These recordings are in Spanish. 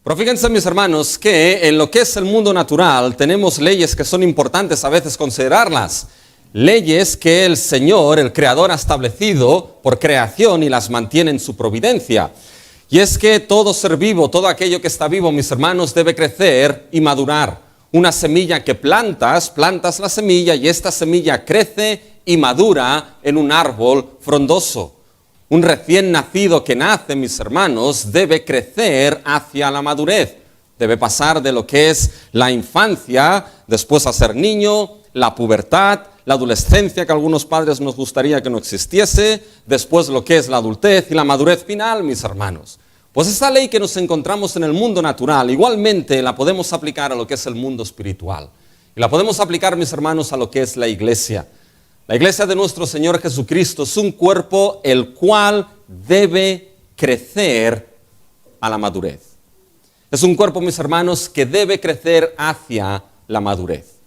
Pero fíjense, mis hermanos, que en lo que es el mundo natural tenemos leyes que son importantes a veces considerarlas. Leyes que el Señor, el Creador, ha establecido por creación y las mantiene en su providencia. Y es que todo ser vivo, todo aquello que está vivo, mis hermanos, debe crecer y madurar. Una semilla que plantas la semilla y esta semilla crece y madura en un árbol frondoso. Un recién nacido que nace, mis hermanos, debe crecer hacia la madurez. Debe pasar de lo que es la infancia, después a ser niño, la pubertad, la adolescencia, que a algunos padres nos gustaría que no existiese, después lo que es la adultez y la madurez final, mis hermanos. Pues esta ley que nos encontramos en el mundo natural, igualmente la podemos aplicar a lo que es el mundo espiritual. Y la podemos aplicar, mis hermanos, a lo que es la iglesia. La iglesia de nuestro Señor Jesucristo es un cuerpo el cual debe crecer a la madurez. Es un cuerpo, mis hermanos, que debe crecer hacia la madurez.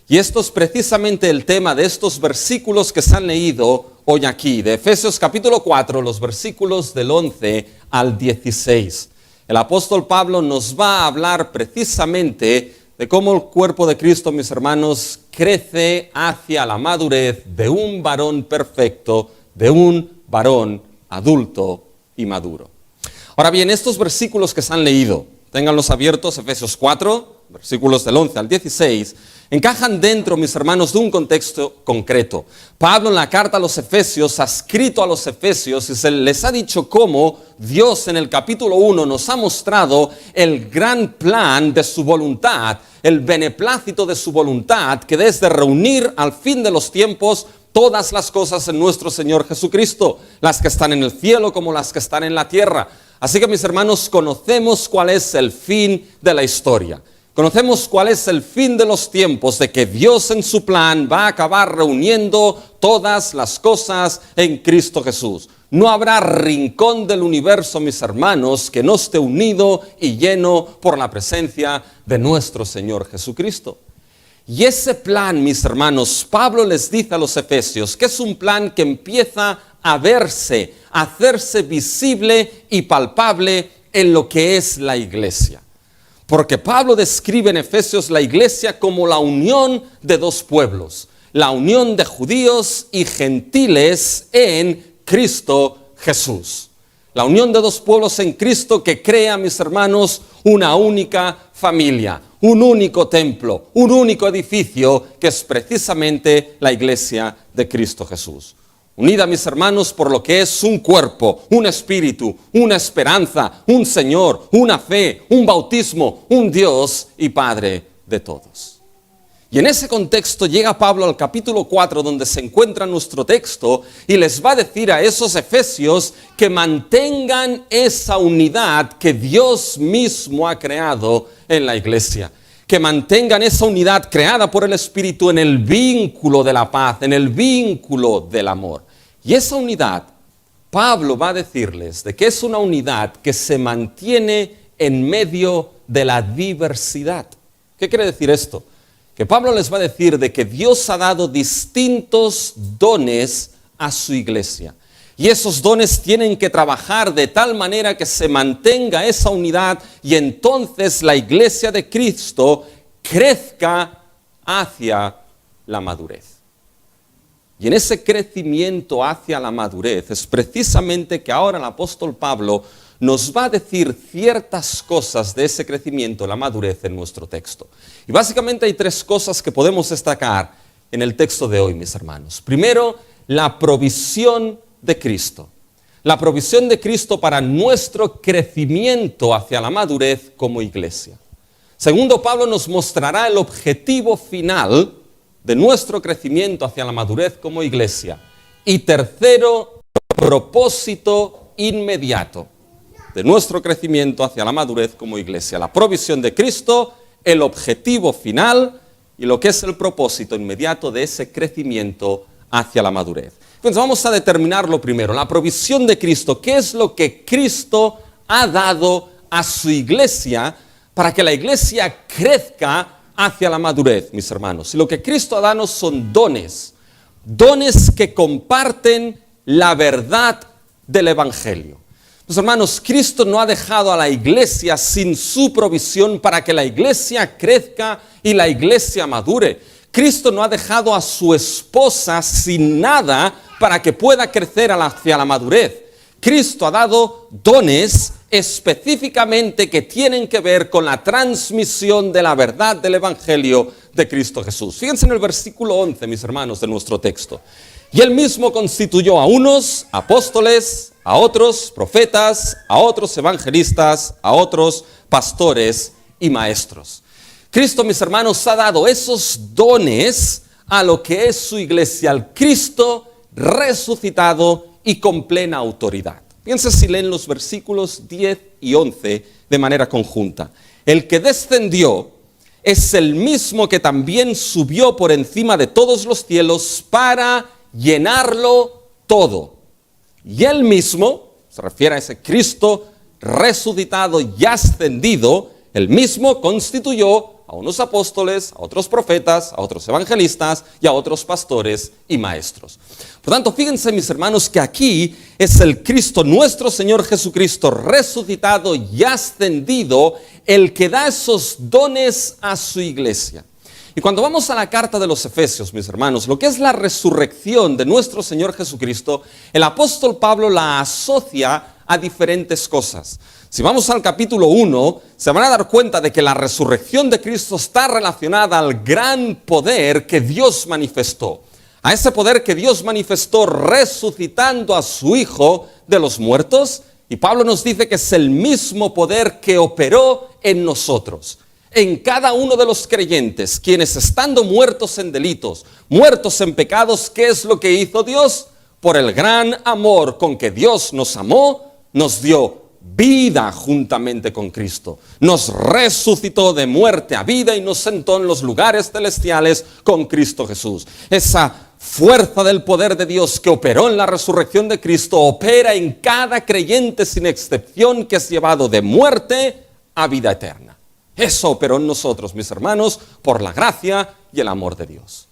Y esto es precisamente el tema de estos versículos que se han leído hoy aquí, de Efesios capítulo 4, los versículos del 11 al 16. El apóstol Pablo nos va a hablar precisamente de cómo el cuerpo de Cristo, mis hermanos, crece hacia la madurez de un varón perfecto, de un varón adulto y maduro. Ahora bien, estos versículos que se han leído, ténganlos abiertos, Efesios 4, versículos del 11 al 16, encajan dentro, mis hermanos, de un contexto concreto. Pablo en la carta a los Efesios ha escrito a los Efesios y se les ha dicho cómo Dios en el capítulo 1 nos ha mostrado el gran plan de su voluntad, el beneplácito de su voluntad, que es de reunir al fin de los tiempos todas las cosas en nuestro Señor Jesucristo, las que están en el cielo como las que están en la tierra. Así que, mis hermanos, conocemos cuál es el fin de la historia. Conocemos cuál es el fin de los tiempos, de que Dios en su plan va a acabar reuniendo todas las cosas en Cristo Jesús. No habrá rincón del universo, mis hermanos, que no esté unido y lleno por la presencia de nuestro Señor Jesucristo. Y ese plan, mis hermanos, Pablo les dice a los Efesios que es un plan que empieza a verse, a hacerse visible y palpable en lo que es la iglesia. Porque Pablo describe en Efesios la iglesia como la unión de dos pueblos, la unión de judíos y gentiles en Cristo Jesús. La unión de dos pueblos en Cristo que crea, mis hermanos, una única familia, un único templo, un único edificio que es precisamente la iglesia de Cristo Jesús. Unida, mis hermanos, por lo que es un cuerpo, un espíritu, una esperanza, un Señor, una fe, un bautismo, un Dios y Padre de todos. Y en ese contexto llega Pablo al capítulo 4, donde se encuentra nuestro texto, y les va a decir a esos efesios que mantengan esa unidad que Dios mismo ha creado en la iglesia. Que mantengan esa unidad creada por el Espíritu en el vínculo de la paz, en el vínculo del amor. Y esa unidad, Pablo va a decirles de que es una unidad que se mantiene en medio de la diversidad. ¿Qué quiere decir esto? Que Pablo les va a decir de que Dios ha dado distintos dones a su iglesia. Y esos dones tienen que trabajar de tal manera que se mantenga esa unidad y entonces la iglesia de Cristo crezca hacia la madurez. Y en ese crecimiento hacia la madurez es precisamente que ahora el apóstol Pablo nos va a decir ciertas cosas de ese crecimiento, la madurez en nuestro texto. Y básicamente hay tres cosas que podemos destacar en el texto de hoy, mis hermanos. Primero, la provisión de Cristo. La provisión de Cristo para nuestro crecimiento hacia la madurez como iglesia. Segundo, Pablo nos mostrará el objetivo final de nuestro crecimiento hacia la madurez como iglesia. Y tercero, propósito inmediato de nuestro crecimiento hacia la madurez como iglesia. La provisión de Cristo, el objetivo final y lo que es el propósito inmediato de ese crecimiento hacia la madurez. Entonces vamos a determinar lo primero, la provisión de Cristo. ¿Qué es lo que Cristo ha dado a su iglesia para que la iglesia crezca hacia la madurez, mis hermanos? Y lo que Cristo ha dado son dones que comparten la verdad del Evangelio. Mis hermanos, Cristo no ha dejado a la iglesia sin su provisión para que la iglesia crezca y la iglesia madure. Cristo no ha dejado a su esposa sin nada para que pueda crecer hacia la madurez. Cristo ha dado dones específicamente que tienen que ver con la transmisión de la verdad del Evangelio de Cristo Jesús. Fíjense en el versículo 11, mis hermanos, de nuestro texto. Y él mismo constituyó a unos apóstoles, a otros profetas, a otros evangelistas, a otros pastores y maestros. Cristo, mis hermanos, ha dado esos dones a lo que es su iglesia, al Cristo resucitado y con plena autoridad. Fíjense si leen los versículos 10 y 11 de manera conjunta. El que descendió es el mismo que también subió por encima de todos los cielos para llenarlo todo. Y él mismo, se refiere a ese Cristo resucitado y ascendido, él mismo constituyó a unos apóstoles, a otros profetas, a otros evangelistas y a otros pastores y maestros. Por tanto, fíjense, mis hermanos, que aquí es el Cristo, nuestro Señor Jesucristo, resucitado y ascendido, el que da esos dones a su iglesia. Y cuando vamos a la carta de los Efesios, mis hermanos, lo que es la resurrección de nuestro Señor Jesucristo, el apóstol Pablo la asocia a diferentes cosas. Si vamos al capítulo 1, se van a dar cuenta de que la resurrección de Cristo está relacionada al gran poder que Dios manifestó. A ese poder que Dios manifestó resucitando a su Hijo de los muertos. Y Pablo nos dice que es el mismo poder que operó en nosotros. En cada uno de los creyentes, quienes estando muertos en delitos, muertos en pecados, ¿qué es lo que hizo Dios? Por el gran amor con que Dios nos amó, nos dio vida juntamente con Cristo. Nos resucitó de muerte a vida y nos sentó en los lugares celestiales con Cristo Jesús. Esa fuerza del poder de Dios que operó en la resurrección de Cristo opera en cada creyente sin excepción, que es llevado de muerte a vida eterna. Eso operó en nosotros, mis hermanos, por la gracia y el amor de Dios.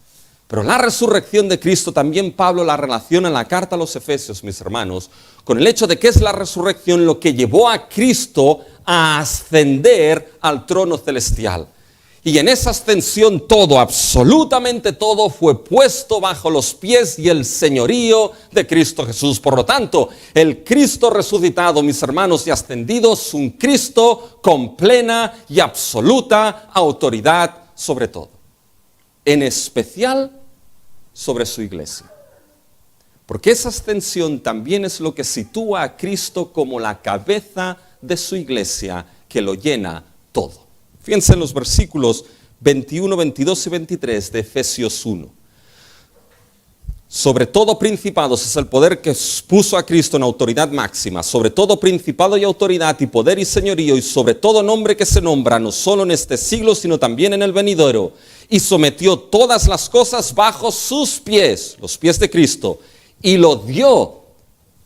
Pero la resurrección de Cristo también Pablo la relaciona en la carta a los Efesios, mis hermanos, con el hecho de que es la resurrección lo que llevó a Cristo a ascender al trono celestial. Y en esa ascensión todo, absolutamente todo, fue puesto bajo los pies y el señorío de Cristo Jesús. Por lo tanto, el Cristo resucitado, mis hermanos, y ascendido es un Cristo con plena y absoluta autoridad sobre todo. En especial sobre su iglesia. Porque esa ascensión también es lo que sitúa a Cristo como la cabeza de su iglesia, que lo llena todo. Fíjense en los versículos 21, 22 y 23 de Efesios 1. Sobre todo principados es el poder que puso a Cristo en autoridad máxima, sobre todo principado y autoridad y poder y señorío, y sobre todo nombre que se nombra, no solo en este siglo, sino también en el venidero, y sometió todas las cosas bajo sus pies, los pies de Cristo, y lo dio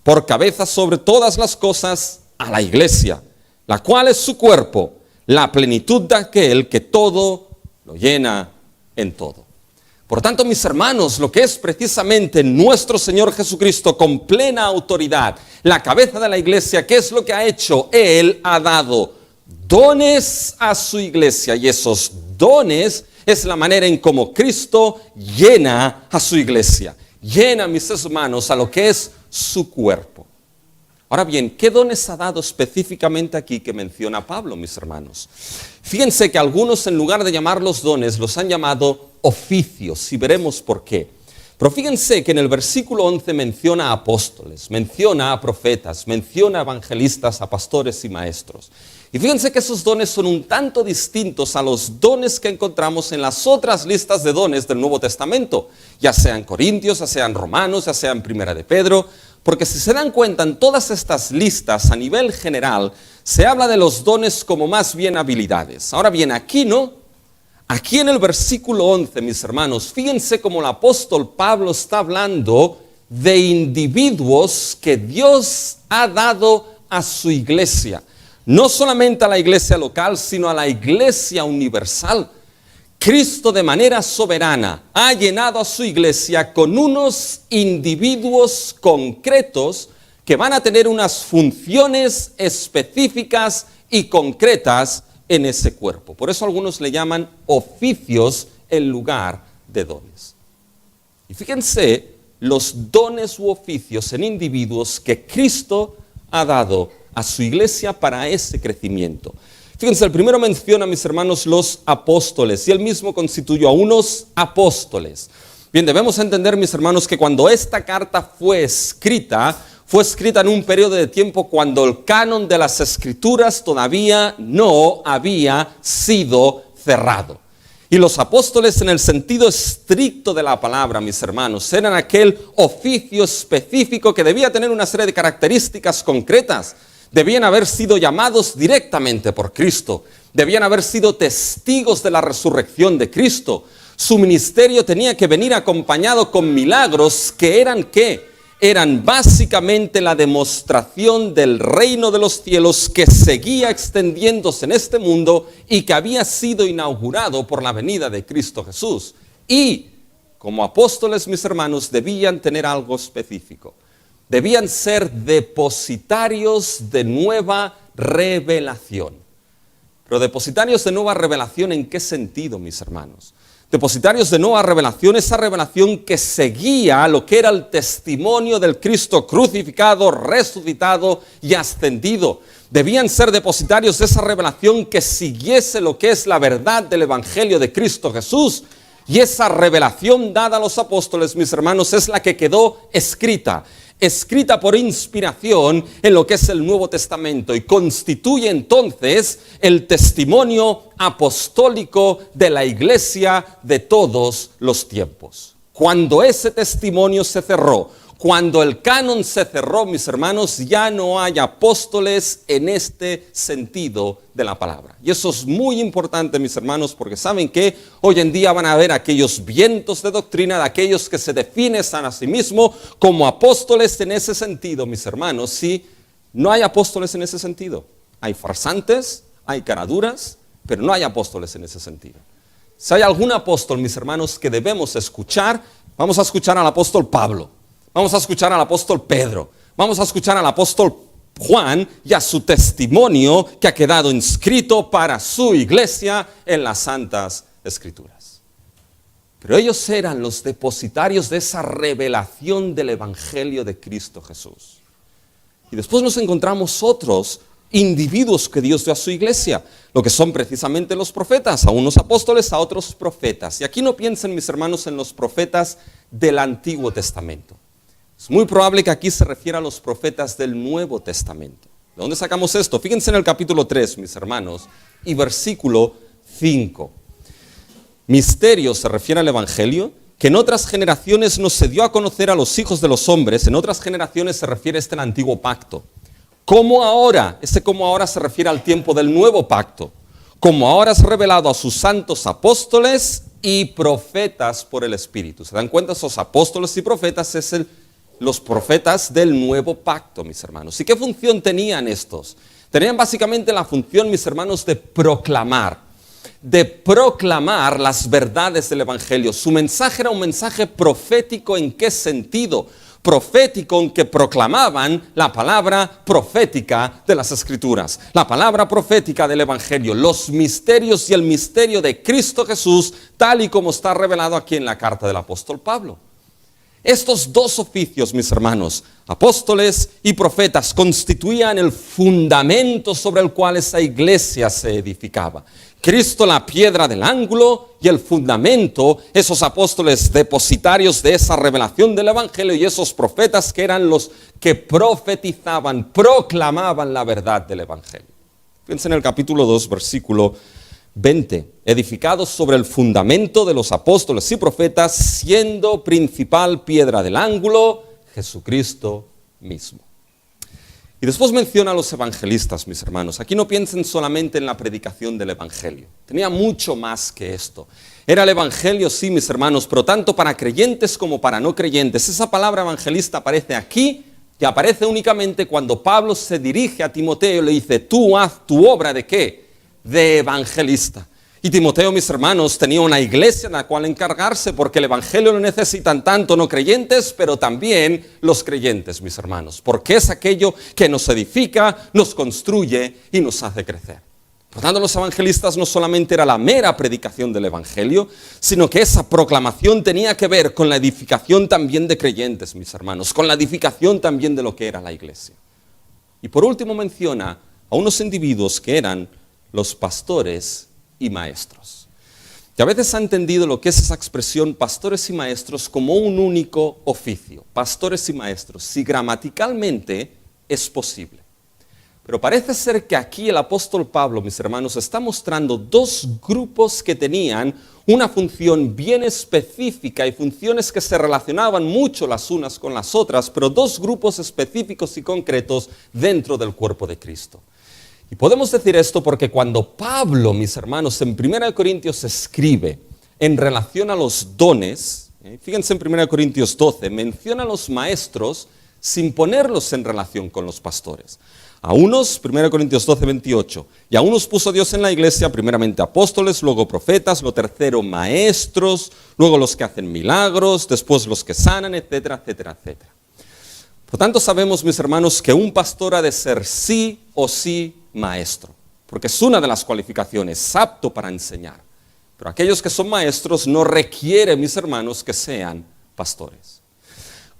por cabeza sobre todas las cosas a la iglesia, la cual es su cuerpo, la plenitud de aquel que todo lo llena en todo. Por tanto, mis hermanos, lo que es precisamente nuestro Señor Jesucristo con plena autoridad, la cabeza de la iglesia, ¿qué es lo que ha hecho? Él ha dado dones a su iglesia, y esos dones es la manera en cómo Cristo llena a su iglesia. Llena, mis hermanos, a lo que es su cuerpo. Ahora bien, ¿qué dones ha dado específicamente aquí que menciona Pablo, mis hermanos? Fíjense que algunos, en lugar de llamarlos dones, los han llamado oficios, y veremos por qué. Pero fíjense que en el versículo 11 menciona a apóstoles, menciona a profetas, menciona a evangelistas, a pastores y maestros. Y fíjense que esos dones son un tanto distintos a los dones que encontramos en las otras listas de dones del Nuevo Testamento, ya sean Corintios, ya sean Romanos, ya sean Primera de Pedro. Porque si se dan cuenta, en todas estas listas a nivel general se habla de los dones como más bien habilidades. Ahora bien, aquí no. Aquí en el versículo 11, mis hermanos, fíjense cómo el apóstol Pablo está hablando de individuos que Dios ha dado a su iglesia. No solamente a la iglesia local, sino a la iglesia universal. Cristo de manera soberana ha llenado a su iglesia con unos individuos concretos que van a tener unas funciones específicas y concretas en ese cuerpo. Por eso algunos le llaman oficios en lugar de dones. Y fíjense los dones u oficios en individuos que Cristo ha dado a su iglesia para ese crecimiento. Fíjense, el primero menciona, mis hermanos, los apóstoles, y él mismo constituyó a unos apóstoles. Bien, debemos entender, mis hermanos, que cuando esta carta fue escrita en un periodo de tiempo cuando el canon de las Escrituras todavía no había sido cerrado. Y los apóstoles, en el sentido estricto de la palabra, mis hermanos, eran aquel oficio específico que debía tener una serie de características concretas. Debían haber sido llamados directamente por Cristo. Debían haber sido testigos de la resurrección de Cristo. Su ministerio tenía que venir acompañado con milagros que eran ¿qué? Eran básicamente la demostración del reino de los cielos que seguía extendiéndose en este mundo y que había sido inaugurado por la venida de Cristo Jesús. Y como apóstoles, mis hermanos, debían tener algo específico. Debían ser depositarios de nueva revelación. Pero depositarios de nueva revelación, ¿en qué sentido, mis hermanos? Depositarios de nueva revelación, esa revelación que seguía lo que era el testimonio del Cristo crucificado, resucitado y ascendido. Debían ser depositarios de esa revelación que siguiese lo que es la verdad del Evangelio de Cristo Jesús. Y esa revelación dada a los apóstoles, mis hermanos, es la que quedó escrita por inspiración en lo que es el Nuevo Testamento y constituye entonces el testimonio apostólico de la iglesia de todos los tiempos. Cuando ese testimonio se cerró, cuando el canon se cerró, mis hermanos, ya no hay apóstoles en este sentido de la palabra. Y eso es muy importante, mis hermanos, porque saben que hoy en día van a haber aquellos vientos de doctrina de aquellos que se definen a sí mismos como apóstoles en ese sentido, mis hermanos. Sí, no hay apóstoles en ese sentido. Hay farsantes, hay caraduras, pero no hay apóstoles en ese sentido. Si hay algún apóstol, mis hermanos, que debemos escuchar, vamos a escuchar al apóstol Pablo. Vamos a escuchar al apóstol Pedro, vamos a escuchar al apóstol Juan y a su testimonio que ha quedado inscrito para su iglesia en las Santas Escrituras. Pero ellos eran los depositarios de esa revelación del Evangelio de Cristo Jesús. Y después nos encontramos otros individuos que Dios dio a su iglesia, lo que son precisamente los profetas, a unos apóstoles, a otros profetas. Y aquí no piensen, mis hermanos, en los profetas del Antiguo Testamento. Es muy probable que aquí se refiera a los profetas del Nuevo Testamento. ¿De dónde sacamos esto? Fíjense en el capítulo 3, mis hermanos, y versículo 5. Misterio se refiere al Evangelio, que en otras generaciones no se dio a conocer a los hijos de los hombres, en otras generaciones se refiere al antiguo pacto. Como ahora, como ahora se refiere al tiempo del nuevo pacto, como ahora es revelado a sus santos apóstoles y profetas por el Espíritu. ¿Se dan cuenta? Esos apóstoles y profetas los profetas del nuevo pacto, mis hermanos. ¿Y qué función tenían estos? Tenían básicamente la función, mis hermanos, de proclamar las verdades del Evangelio. Su mensaje era un mensaje profético. ¿En qué sentido? Profético, en que proclamaban la palabra profética de las Escrituras, la palabra profética del Evangelio, los misterios y el misterio de Cristo Jesús, tal y como está revelado aquí en la carta del apóstol Pablo. Estos dos oficios, mis hermanos, apóstoles y profetas, constituían el fundamento sobre el cual esa iglesia se edificaba. Cristo la piedra del ángulo y el fundamento, esos apóstoles depositarios de esa revelación del Evangelio y esos profetas que eran los que profetizaban, proclamaban la verdad del Evangelio. Fíjense en el capítulo 2, versículo 20, edificados sobre el fundamento de los apóstoles y profetas, siendo principal piedra del ángulo, Jesucristo mismo. Y después menciona a los evangelistas, mis hermanos. Aquí no piensen solamente en la predicación del Evangelio. Tenía mucho más que esto. Era el Evangelio, sí, mis hermanos, pero tanto para creyentes como para no creyentes. Esa palabra evangelista aparece aquí y aparece únicamente cuando Pablo se dirige a Timoteo y le dice, tú haz tu obra ¿de qué? De evangelista. Y Timoteo, mis hermanos, tenía una iglesia en la cual encargarse, porque el evangelio lo necesitan tanto no creyentes, pero también los creyentes, mis hermanos, porque es aquello que nos edifica, nos construye y nos hace crecer. Por tanto, los evangelistas no solamente era la mera predicación del evangelio, sino que esa proclamación tenía que ver con la edificación también de creyentes, mis hermanos, con la edificación también de lo que era la iglesia. Y por último menciona a unos individuos que eran los pastores y maestros. Y a veces se ha entendido lo que es esa expresión pastores y maestros como un único oficio, pastores y maestros, si gramaticalmente es posible. Pero parece ser que aquí el apóstol Pablo, mis hermanos, está mostrando dos grupos que tenían una función bien específica y funciones que se relacionaban mucho las unas con las otras, pero dos grupos específicos y concretos dentro del cuerpo de Cristo. Y podemos decir esto porque cuando Pablo, mis hermanos, en 1 Corintios escribe en relación a los dones, fíjense en 1 Corintios 12, menciona a los maestros sin ponerlos en relación con los pastores. A unos, 1 Corintios 12, 28, y a unos puso Dios en la iglesia, primeramente apóstoles, luego profetas, lo tercero maestros, luego los que hacen milagros, después los que sanan, etcétera, etcétera, etcétera. Por tanto, sabemos, mis hermanos, que un pastor ha de ser sí o sí maestro, porque es una de las cualificaciones, apto para enseñar. Pero aquellos que son maestros no requiere, mis hermanos, que sean pastores.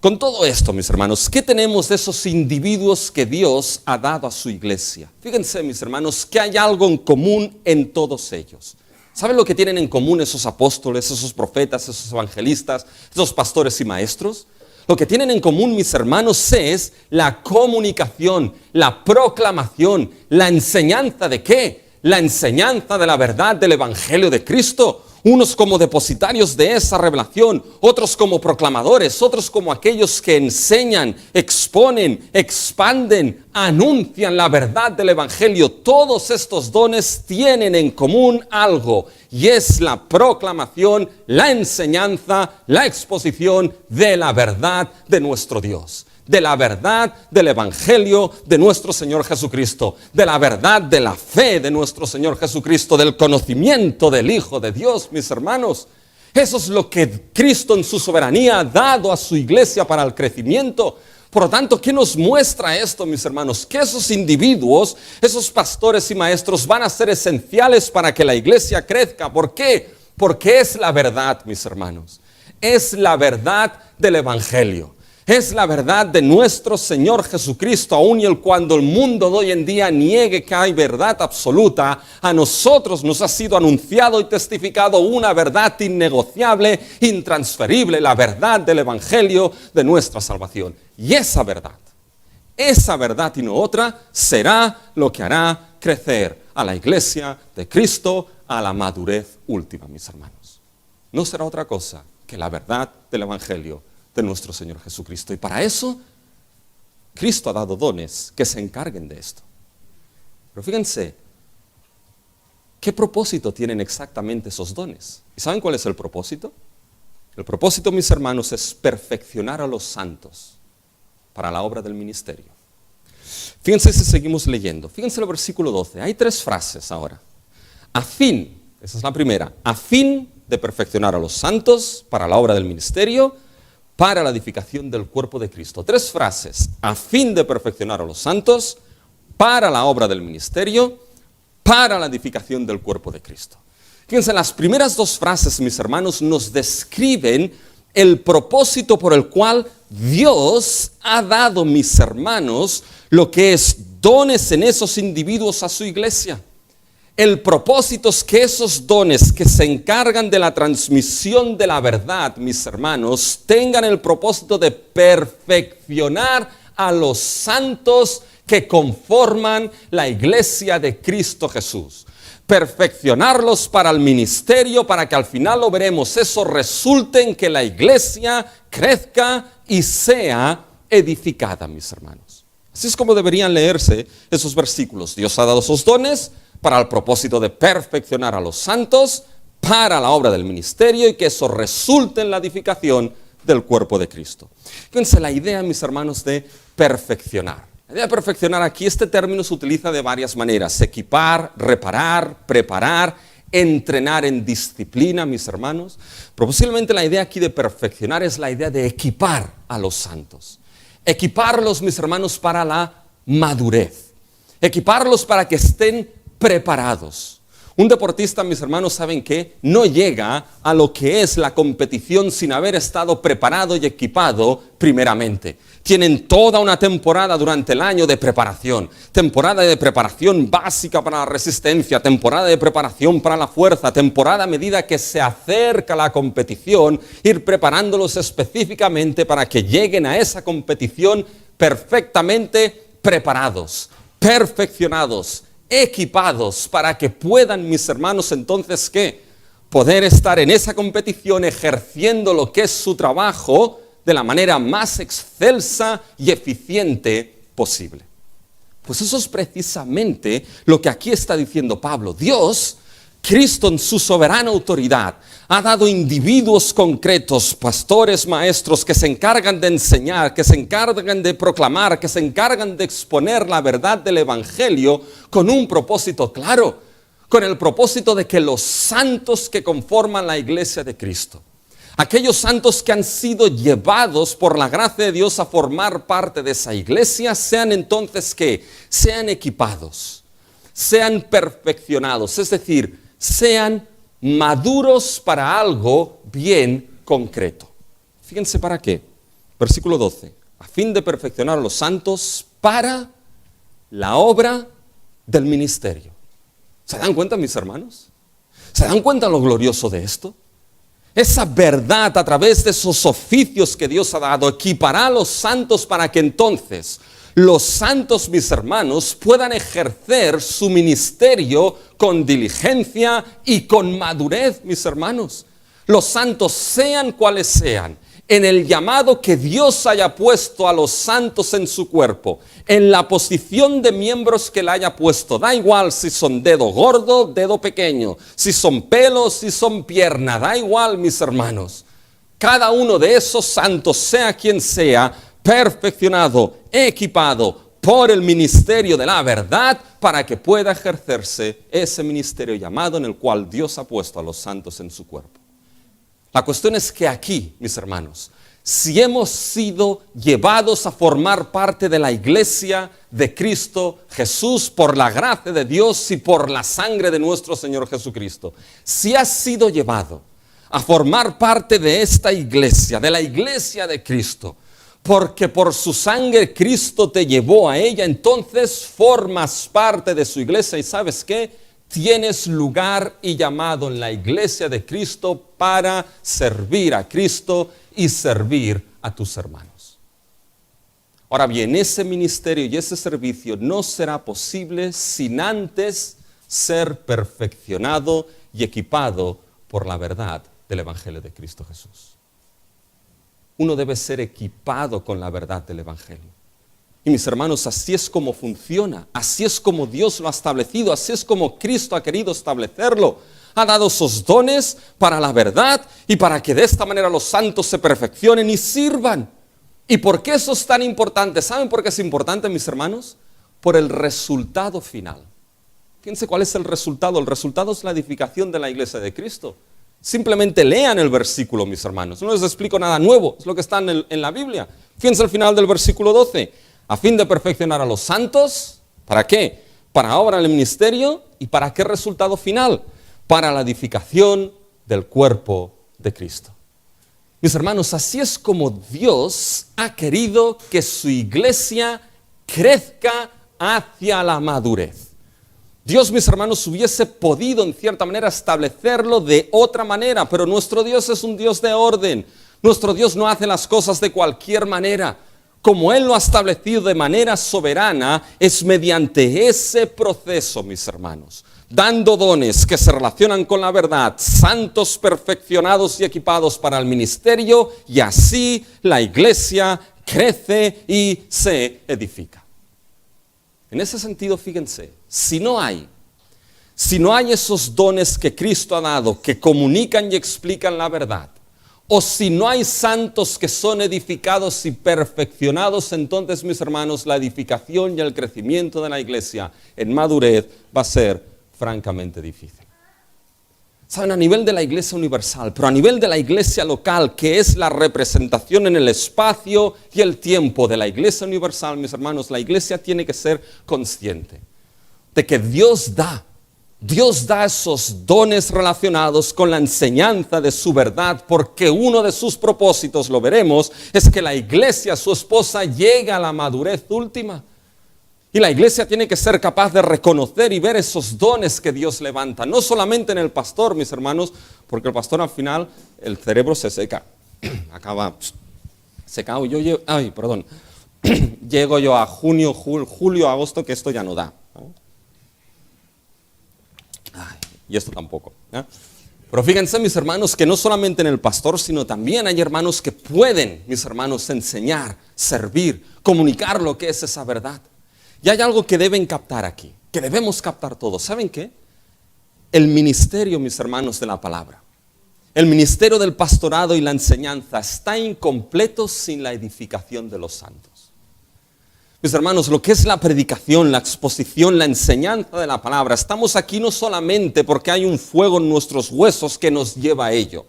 Con todo esto, mis hermanos, ¿qué tenemos de esos individuos que Dios ha dado a su iglesia? Fíjense, mis hermanos, que hay algo en común en todos ellos. ¿Saben lo que tienen en común esos apóstoles, esos profetas, esos evangelistas, esos pastores y maestros? Lo que tienen en común, mis hermanos, es la comunicación, la proclamación, la enseñanza ¿de qué? La enseñanza de la verdad del Evangelio de Cristo. Unos como depositarios de esa revelación, otros como proclamadores, otros como aquellos que enseñan, exponen, expanden, anuncian la verdad del Evangelio. Todos estos dones tienen en común algo, y es la proclamación, la enseñanza, la exposición de la verdad de nuestro Dios, de la verdad del Evangelio de nuestro Señor Jesucristo, de la verdad de la fe de nuestro Señor Jesucristo, del conocimiento del Hijo de Dios, mis hermanos. Eso es lo que Cristo en su soberanía ha dado a su iglesia para el crecimiento. Por lo tanto, ¿qué nos muestra esto, mis hermanos? Que esos individuos, esos pastores y maestros van a ser esenciales para que la iglesia crezca. ¿Por qué? Porque es la verdad, mis hermanos. Es la verdad del Evangelio. Es la verdad de nuestro Señor Jesucristo, aun y cuando el mundo de hoy en día niegue que hay verdad absoluta, a nosotros nos ha sido anunciado y testificado una verdad innegociable, intransferible, la verdad del Evangelio de nuestra salvación. Y esa verdad y no otra, será lo que hará crecer a la iglesia de Cristo a la madurez última, mis hermanos. No será otra cosa que la verdad del Evangelio de nuestro Señor Jesucristo. Y para eso, Cristo ha dado dones que se encarguen de esto. Pero fíjense, ¿qué propósito tienen exactamente esos dones? ¿Y saben cuál es el propósito? El propósito, mis hermanos, es perfeccionar a los santos para la obra del ministerio. Fíjense si seguimos leyendo. Fíjense el versículo 12. Hay 3 frases ahora. A fin, esa es la primera, a fin de perfeccionar a los santos para la obra del ministerio, para la edificación del cuerpo de Cristo. 3 frases, a fin de perfeccionar a los santos, para la obra del ministerio, para la edificación del cuerpo de Cristo. Fíjense, las primeras 2 frases, mis hermanos, nos describen el propósito por el cual Dios ha dado, mis hermanos, lo que es dones en esos individuos a su iglesia. El propósito es que esos dones que se encargan de la transmisión de la verdad, mis hermanos, tengan el propósito de perfeccionar a los santos que conforman la iglesia de Cristo Jesús. Perfeccionarlos para el ministerio, para que al final lo veremos, eso resulte en que la iglesia crezca y sea edificada, mis hermanos. Así es como deberían leerse esos versículos. Dios ha dado esos dones para el propósito de perfeccionar a los santos, para la obra del ministerio, y que eso resulte en la edificación del cuerpo de Cristo. Fíjense la idea, mis hermanos, de perfeccionar. La idea de perfeccionar aquí, este término se utiliza de varias maneras: equipar, reparar, preparar, entrenar en disciplina, mis hermanos. Pero posiblemente la idea aquí de perfeccionar es la idea de equipar a los santos. Equiparlos, mis hermanos, para la madurez. Equiparlos para que estén preparados. Un deportista, mis hermanos, ¿saben qué? No llega a lo que es la competición sin haber estado preparado y equipado primeramente. Tienen toda una temporada durante el año de preparación. Temporada de preparación básica para la resistencia, temporada de preparación para la fuerza, temporada a medida que se acerca la competición, ir preparándolos específicamente para que lleguen a esa competición perfectamente preparados, perfeccionados, equipados para que puedan, mis hermanos, entonces, ¿qué? Poder estar en esa competición ejerciendo lo que es su trabajo de la manera más excelsa y eficiente posible. Pues eso es precisamente lo que aquí está diciendo Pablo. Dios, Cristo en su soberana autoridad, ha dado individuos concretos, pastores, maestros, que se encargan de enseñar, que se encargan de proclamar, que se encargan de exponer la verdad del Evangelio con un propósito claro, con el propósito de que los santos que conforman la iglesia de Cristo, aquellos santos que han sido llevados por la gracia de Dios a formar parte de esa iglesia, sean entonces que sean equipados, sean perfeccionados, es decir, sean maduros para algo bien concreto. Fíjense para qué. Versículo 12. A fin de perfeccionar a los santos para la obra del ministerio. ¿Se dan cuenta, mis hermanos? ¿Se dan cuenta lo glorioso de esto? Esa verdad a través de esos oficios que Dios ha dado equipará a los santos para que entonces los santos, mis hermanos, puedan ejercer su ministerio con diligencia y con madurez, mis hermanos. Los santos, sean cuales sean, en el llamado que Dios haya puesto a los santos en su cuerpo, en la posición de miembros que le haya puesto, da igual si son dedo gordo, dedo pequeño, si son pelos, si son pierna, da igual, mis hermanos. Cada uno de esos santos, sea quien sea, perfeccionado, equipado por el ministerio de la verdad para que pueda ejercerse ese ministerio llamado en el cual Dios ha puesto a los santos en su cuerpo. La cuestión es que aquí, mis hermanos, si hemos sido llevados a formar parte de la iglesia de Cristo Jesús por la gracia de Dios y por la sangre de nuestro Señor Jesucristo, si has sido llevado a formar parte de esta iglesia, de la iglesia de Cristo, porque por su sangre Cristo te llevó a ella, entonces formas parte de su iglesia y ¿sabes qué? Tienes lugar y llamado en la iglesia de Cristo para servir a Cristo y servir a tus hermanos. Ahora bien, ese ministerio y ese servicio no será posible sin antes ser perfeccionado y equipado por la verdad del Evangelio de Cristo Jesús. Uno debe ser equipado con la verdad del Evangelio. Y mis hermanos, así es como funciona, así es como Dios lo ha establecido, así es como Cristo ha querido establecerlo. Ha dado esos dones para la verdad y para que de esta manera los santos se perfeccionen y sirvan. ¿Y por qué eso es tan importante? ¿Saben por qué es importante, mis hermanos? Por el resultado final. Fíjense cuál es el resultado. El resultado es la edificación de la iglesia de Cristo. Simplemente lean el versículo, mis hermanos. No les explico nada nuevo, es lo que está en la Biblia. Fíjense al final del versículo 12. A fin de perfeccionar a los santos, ¿para qué? Para obra del ministerio. ¿Y para qué resultado final? Para la edificación del cuerpo de Cristo. Mis hermanos, así es como Dios ha querido que su iglesia crezca hacia la madurez. Dios, mis hermanos, hubiese podido en cierta manera establecerlo de otra manera, pero nuestro Dios es un Dios de orden. Nuestro Dios no hace las cosas de cualquier manera. Como Él lo ha establecido de manera soberana, es mediante ese proceso, mis hermanos, dando dones que se relacionan con la verdad, santos perfeccionados y equipados para el ministerio, y así la iglesia crece y se edifica. En ese sentido, fíjense, si no hay esos dones que Cristo ha dado, que comunican y explican la verdad, o si no hay santos que son edificados y perfeccionados, entonces, mis hermanos, la edificación y el crecimiento de la iglesia en madurez va a ser francamente difícil. Saben, a nivel de la iglesia universal, pero a nivel de la iglesia local, que es la representación en el espacio y el tiempo de la iglesia universal, mis hermanos, la iglesia tiene que ser consciente de que Dios da esos dones relacionados con la enseñanza de su verdad, porque uno de sus propósitos, lo veremos, es que la iglesia, su esposa, llegue a la madurez última. Y la iglesia tiene que ser capaz de reconocer y ver esos dones que Dios levanta, no solamente en el pastor, mis hermanos, porque el pastor al final, el cerebro se seca, acaba secado. Llego yo a junio, julio, agosto, que esto ya no da. Y esto tampoco. Pero fíjense, mis hermanos, que no solamente en el pastor, sino también hay hermanos que pueden, mis hermanos, enseñar, servir, comunicar lo que es esa verdad. Y hay algo que deben captar aquí, que debemos captar todos. ¿Saben qué? El ministerio, mis hermanos, de la palabra, el ministerio del pastorado y la enseñanza está incompleto sin la edificación de los santos. Mis hermanos, lo que es la predicación, la exposición, la enseñanza de la palabra, estamos aquí no solamente porque hay un fuego en nuestros huesos que nos lleva a ello.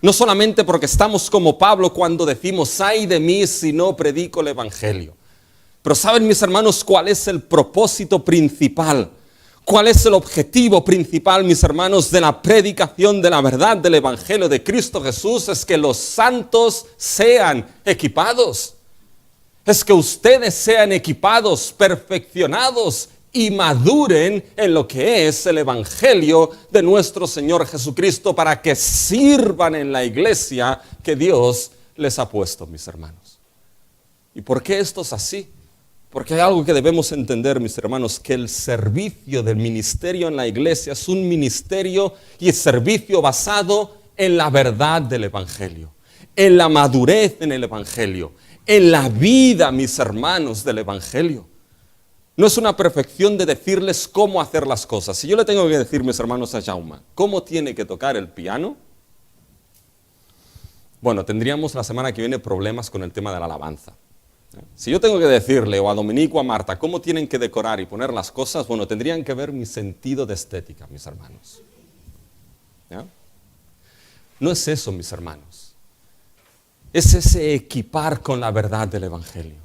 No solamente porque estamos como Pablo cuando decimos, ay de mí si no predico el evangelio. Pero ¿saben, mis hermanos, cuál es el propósito principal? ¿Cuál es el objetivo principal, mis hermanos, de la predicación de la verdad del evangelio de Cristo Jesús? Es que los santos sean equipados. Es que ustedes sean equipados, perfeccionados y maduren en lo que es el evangelio de nuestro Señor Jesucristo, para que sirvan en la iglesia que Dios les ha puesto, mis hermanos. ¿Y por qué esto es así? Porque hay algo que debemos entender, mis hermanos, que el servicio del ministerio en la iglesia es un ministerio y servicio basado en la verdad del evangelio, en la madurez en el evangelio, en la vida, mis hermanos, del evangelio. No es una perfección de decirles cómo hacer las cosas. Si yo le tengo que decir, mis hermanos, a Jaume, cómo tiene que tocar el piano, bueno, tendríamos la semana que viene problemas con el tema de la alabanza. Si yo tengo que decirle, o a Dominico o a Marta, cómo tienen que decorar y poner las cosas, bueno, tendrían que ver mi sentido de estética, mis hermanos. ¿Ya? No es eso, mis hermanos. Es ese equipar con la verdad del evangelio.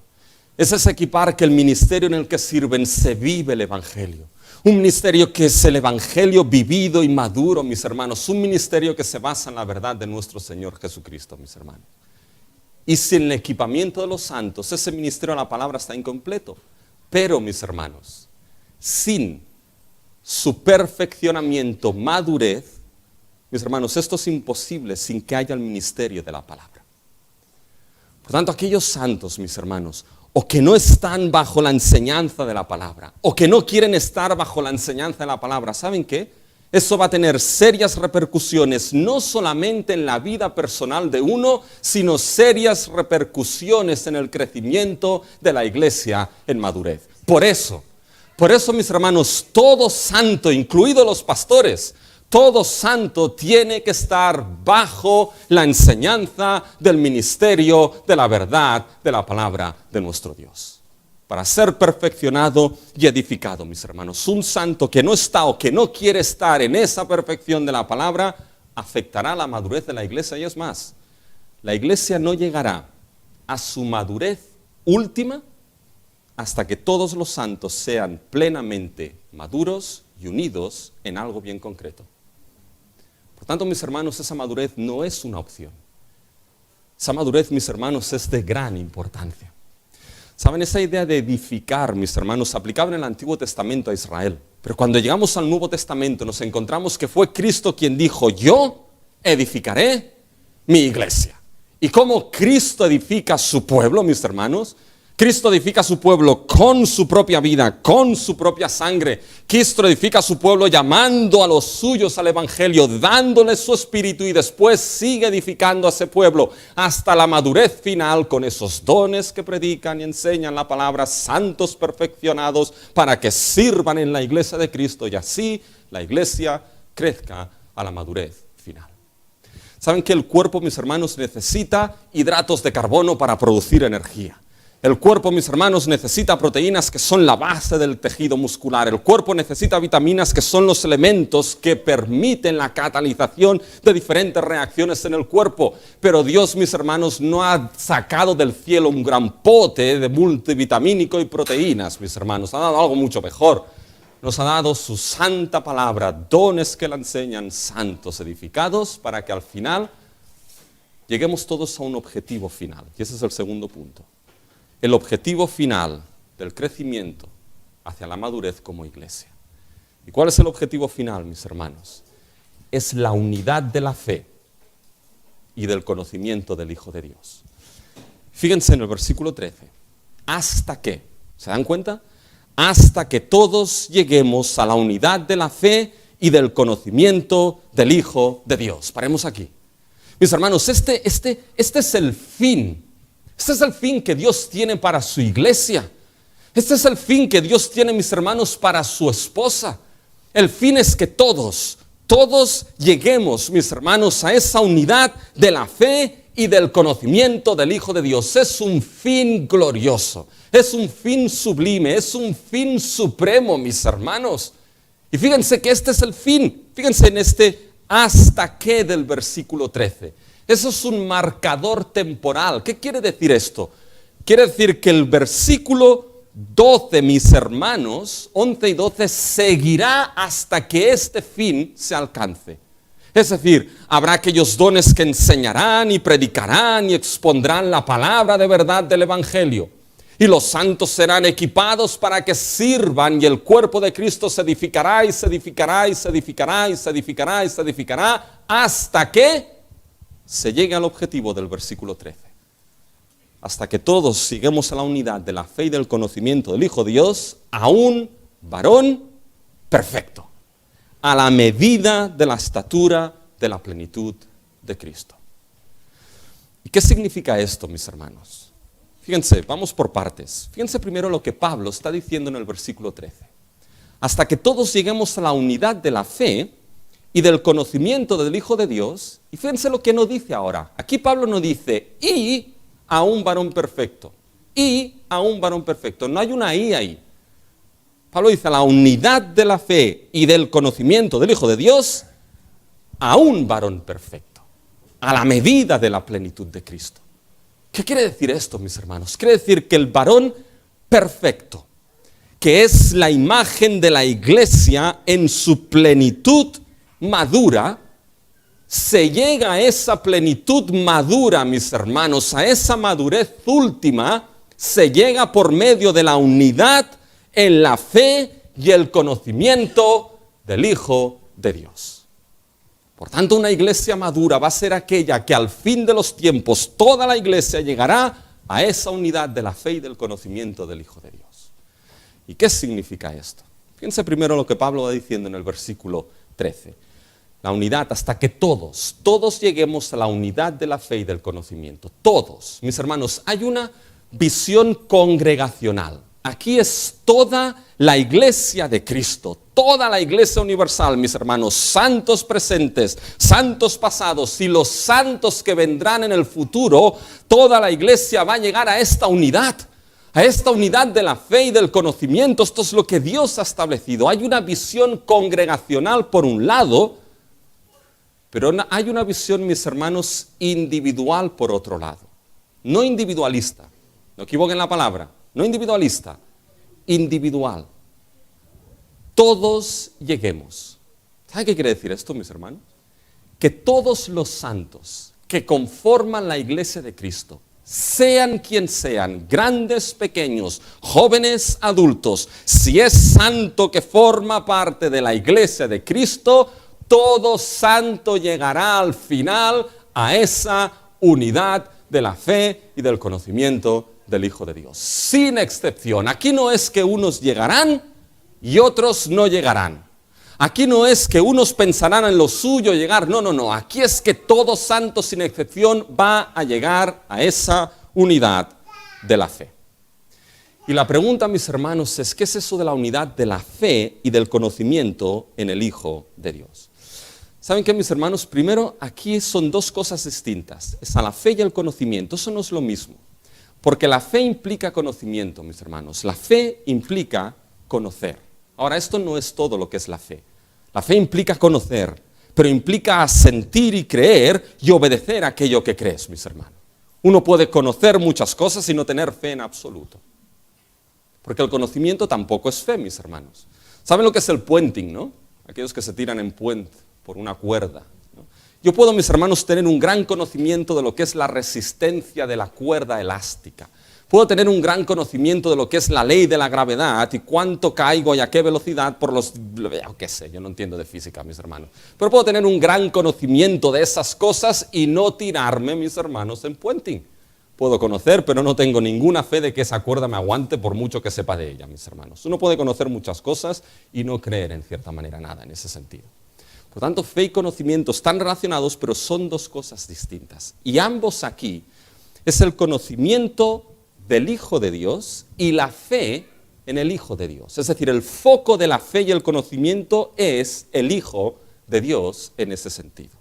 Es ese equipar que el ministerio en el que sirven se vive el evangelio. Un ministerio que es el evangelio vivido y maduro, mis hermanos. Un ministerio que se basa en la verdad de nuestro Señor Jesucristo, mis hermanos. Y sin el equipamiento de los santos, ese ministerio de la palabra está incompleto. Pero, mis hermanos, sin su perfeccionamiento, madurez, mis hermanos, esto es imposible sin que haya el ministerio de la palabra. Por tanto, aquellos santos, mis hermanos, o que no están bajo la enseñanza de la palabra, o que no quieren estar bajo la enseñanza de la palabra, ¿saben qué? Eso va a tener serias repercusiones, no solamente en la vida personal de uno, sino serias repercusiones en el crecimiento de la iglesia en madurez. Por eso, mis hermanos, todo santo, incluidos los pastores, todo santo tiene que estar bajo la enseñanza del ministerio de la verdad de la palabra de nuestro Dios. Para ser perfeccionado y edificado, mis hermanos. Un santo que no está o que no quiere estar en esa perfección de la palabra, afectará la madurez de la iglesia. Y es más, la iglesia no llegará a su madurez última hasta que todos los santos sean plenamente maduros y unidos en algo bien concreto. Por tanto, mis hermanos, esa madurez no es una opción. Esa madurez, mis hermanos, es de gran importancia. ¿Saben? Esa idea de edificar, mis hermanos, se aplicaba en el Antiguo Testamento a Israel. Pero cuando llegamos al Nuevo Testamento nos encontramos que fue Cristo quien dijo, yo edificaré mi iglesia. ¿Y cómo Cristo edifica su pueblo, mis hermanos? Cristo edifica a su pueblo con su propia vida, con su propia sangre. Cristo edifica a su pueblo llamando a los suyos al evangelio, dándoles su espíritu, y después sigue edificando a ese pueblo hasta la madurez final con esos dones que predican y enseñan la palabra, santos perfeccionados para que sirvan en la iglesia de Cristo y así la iglesia crezca a la madurez final. ¿Saben que el cuerpo, mis hermanos, necesita hidratos de carbono para producir energía? El cuerpo, mis hermanos, necesita proteínas que son la base del tejido muscular. El cuerpo necesita vitaminas que son los elementos que permiten la catalización de diferentes reacciones en el cuerpo. Pero Dios, mis hermanos, no ha sacado del cielo un gran pote de multivitamínico y proteínas, mis hermanos. Ha dado algo mucho mejor. Nos ha dado su santa palabra, dones que la enseñan, santos edificados, para que al final lleguemos todos a un objetivo final. Y ese es el segundo punto. El objetivo final del crecimiento hacia la madurez como iglesia. ¿Y cuál es el objetivo final, mis hermanos? Es la unidad de la fe y del conocimiento del Hijo de Dios. Fíjense en el versículo 13. ¿Hasta qué? ¿Se dan cuenta? Hasta que todos lleguemos a la unidad de la fe y del conocimiento del Hijo de Dios. Paremos aquí. Mis hermanos, este es el fin. Este es el fin que Dios tiene para su iglesia. Este es el fin que Dios tiene, mis hermanos, para su esposa. El fin es que todos lleguemos, mis hermanos, a esa unidad de la fe y del conocimiento del Hijo de Dios. Es un fin glorioso, es un fin sublime, es un fin supremo, mis hermanos. Y fíjense que este es el fin. Fíjense en este hasta qué del versículo 13. Eso es un marcador temporal. ¿Qué quiere decir esto? Quiere decir que el versículo 12, mis hermanos, 11 y 12, seguirá hasta que este fin se alcance. Es decir, habrá aquellos dones que enseñarán y predicarán y expondrán la palabra de verdad del Evangelio. Y los santos serán equipados para que sirvan y el cuerpo de Cristo se edificará y se edificará y se edificará y se edificará y se edificará hasta que se llegue al objetivo del versículo 13. Hasta que todos lleguemos a la unidad de la fe y del conocimiento del Hijo de Dios, a un varón perfecto, a la medida de la estatura de la plenitud de Cristo. ¿Y qué significa esto, mis hermanos? Fíjense, vamos por partes. Fíjense primero lo que Pablo está diciendo en el versículo 13. Hasta que todos lleguemos a la unidad de la fe y del conocimiento del Hijo de Dios. Y fíjense lo que no dice ahora. Aquí Pablo no dice, y a un varón perfecto. Y a un varón perfecto. No hay una y ahí. Pablo dice, la unidad de la fe y del conocimiento del Hijo de Dios, a un varón perfecto. A la medida de la plenitud de Cristo. ¿Qué quiere decir esto, mis hermanos? Quiere decir que el varón perfecto, que es la imagen de la iglesia en su plenitud madura, se llega a esa plenitud madura, mis hermanos, a esa madurez última, se llega por medio de la unidad en la fe y el conocimiento del Hijo de Dios. Por tanto, una iglesia madura va a ser aquella que al fin de los tiempos toda la iglesia llegará a esa unidad de la fe y del conocimiento del Hijo de Dios. ¿Y qué significa esto? Fíjense primero lo que Pablo va diciendo en el versículo 13. La unidad hasta que todos lleguemos a la unidad de la fe y del conocimiento. Todos, mis hermanos, hay una visión congregacional. Aquí es toda la iglesia de Cristo, toda la iglesia universal, mis hermanos, santos presentes, santos pasados y los santos que vendrán en el futuro. Toda la iglesia va a llegar a esta unidad de la fe y del conocimiento. Esto es lo que Dios ha establecido. Hay una visión congregacional por un lado, pero hay una visión, mis hermanos, individual por otro lado. No individualista, no equivoquen la palabra. No individualista, individual. Todos lleguemos. ¿Sabe qué quiere decir esto, mis hermanos? Que todos los santos que conforman la iglesia de Cristo, sean quien sean, grandes, pequeños, jóvenes, adultos, si es santo que forma parte de la iglesia de Cristo, todo santo llegará al final a esa unidad de la fe y del conocimiento del Hijo de Dios, sin excepción. Aquí no es que unos llegarán y otros no llegarán. Aquí no es que unos pensarán en lo suyo llegar, no. Aquí es que todo santo sin excepción va a llegar a esa unidad de la fe. Y la pregunta, mis hermanos, es ¿qué es eso de la unidad de la fe y del conocimiento en el Hijo de Dios? ¿Saben qué, mis hermanos? Primero, aquí son dos cosas distintas. Es a la fe y el conocimiento, eso no es lo mismo. Porque la fe implica conocimiento, mis hermanos. La fe implica conocer. Ahora, esto no es todo lo que es la fe. La fe implica conocer, pero implica sentir y creer y obedecer aquello que crees, mis hermanos. Uno puede conocer muchas cosas y no tener fe en absoluto. Porque el conocimiento tampoco es fe, mis hermanos. ¿Saben lo que es el puenting, no? Aquellos que se tiran en puente por una cuerda, ¿no? Yo puedo, mis hermanos, tener un gran conocimiento de lo que es la resistencia de la cuerda elástica. Puedo tener un gran conocimiento de lo que es la ley de la gravedad y cuánto caigo y a qué velocidad por los... qué sé, yo no entiendo de física, mis hermanos. Pero puedo tener un gran conocimiento de esas cosas y no tirarme, mis hermanos, en puenting. Puedo conocer, pero no tengo ninguna fe de que esa cuerda me aguante por mucho que sepa de ella, mis hermanos. Uno puede conocer muchas cosas y no creer en cierta manera nada en ese sentido. Por tanto, fe y conocimiento están relacionados, pero son dos cosas distintas. Y ambos aquí es el conocimiento del Hijo de Dios y la fe en el Hijo de Dios. Es decir, el foco de la fe y el conocimiento es el Hijo de Dios en ese sentido.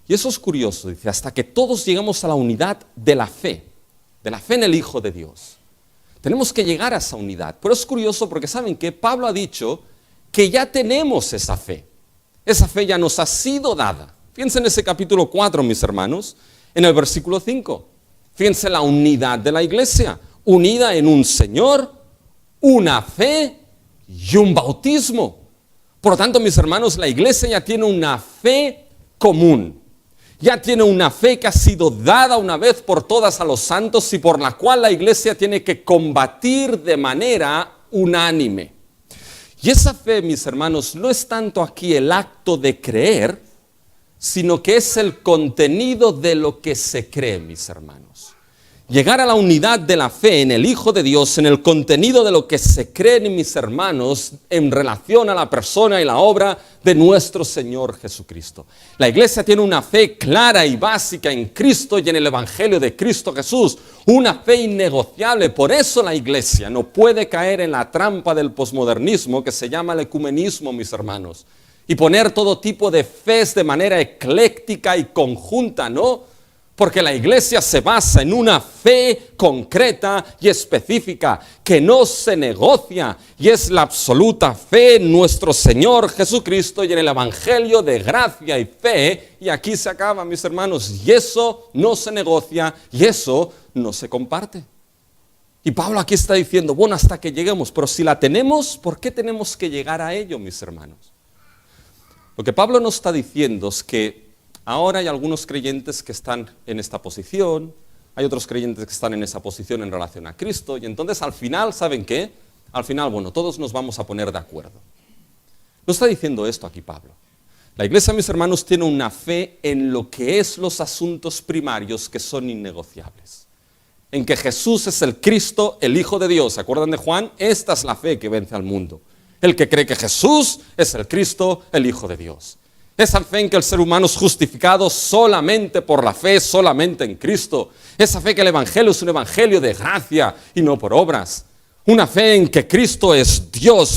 Y eso es curioso, dice, hasta que todos llegamos a la unidad de la fe en el Hijo de Dios. Tenemos que llegar a esa unidad. Pero es curioso porque ¿saben qué? Pablo ha dicho que ya tenemos esa fe. Esa fe ya nos ha sido dada. Fíjense en ese capítulo 4, mis hermanos, en el versículo 5. Fíjense la unidad de la iglesia, unida en un Señor, una fe y un bautismo. Por lo tanto, mis hermanos, la iglesia ya tiene una fe común. Ya tiene una fe que ha sido dada una vez por todas a los santos y por la cual la iglesia tiene que combatir de manera unánime. Y esa fe, mis hermanos, no es tanto aquí el acto de creer, sino que es el contenido de lo que se cree, mis hermanos. Llegar a la unidad de la fe en el Hijo de Dios, en el contenido de lo que se creen, mis hermanos, en relación a la persona y la obra de nuestro Señor Jesucristo. La iglesia tiene una fe clara y básica en Cristo y en el Evangelio de Cristo Jesús, una fe innegociable. Por eso la iglesia no puede caer en la trampa del posmodernismo que se llama el ecumenismo, mis hermanos, y poner todo tipo de fes de manera ecléctica y conjunta, ¿no? Porque la iglesia se basa en una fe concreta y específica que no se negocia y es la absoluta fe en nuestro Señor Jesucristo y en el Evangelio de gracia y fe. Y aquí se acaba, mis hermanos, y eso no se negocia y eso no se comparte. Y Pablo aquí está diciendo, bueno, hasta que lleguemos, pero si la tenemos, ¿por qué tenemos que llegar a ello, mis hermanos? Lo que Pablo nos está diciendo es que ahora hay algunos creyentes que están en esta posición, hay otros creyentes que están en esa posición en relación a Cristo, y entonces al final, ¿saben qué? Al final, bueno, todos nos vamos a poner de acuerdo. No está diciendo esto aquí Pablo. La iglesia, mis hermanos, tiene una fe en lo que es los asuntos primarios que son innegociables. En que Jesús es el Cristo, el Hijo de Dios. ¿Se acuerdan de Juan? Esta es la fe que vence al mundo. El que cree que Jesús es el Cristo, el Hijo de Dios. Esa fe en que el ser humano es justificado solamente por la fe, solamente en Cristo. Esa fe que el Evangelio es un Evangelio de gracia y no por obras. Una fe en que Cristo es Dios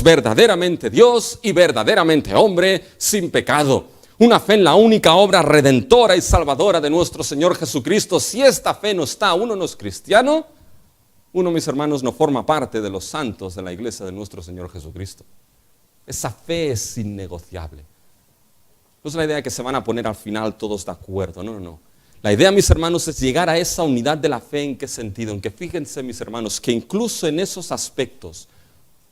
y verdaderamente hombre sin pecado. Una fe en la única obra redentora y salvadora de nuestro Señor Jesucristo. Si esta fe no está, uno no es cristiano, uno, mis hermanos, no forma parte de los santos de la iglesia de nuestro Señor Jesucristo. Esa fe es innegociable. No es la idea de que se van a poner al final todos de acuerdo, no. La idea, mis hermanos, es llegar a esa unidad de la fe. ¿En qué sentido? En que fíjense, mis hermanos, que incluso en esos aspectos,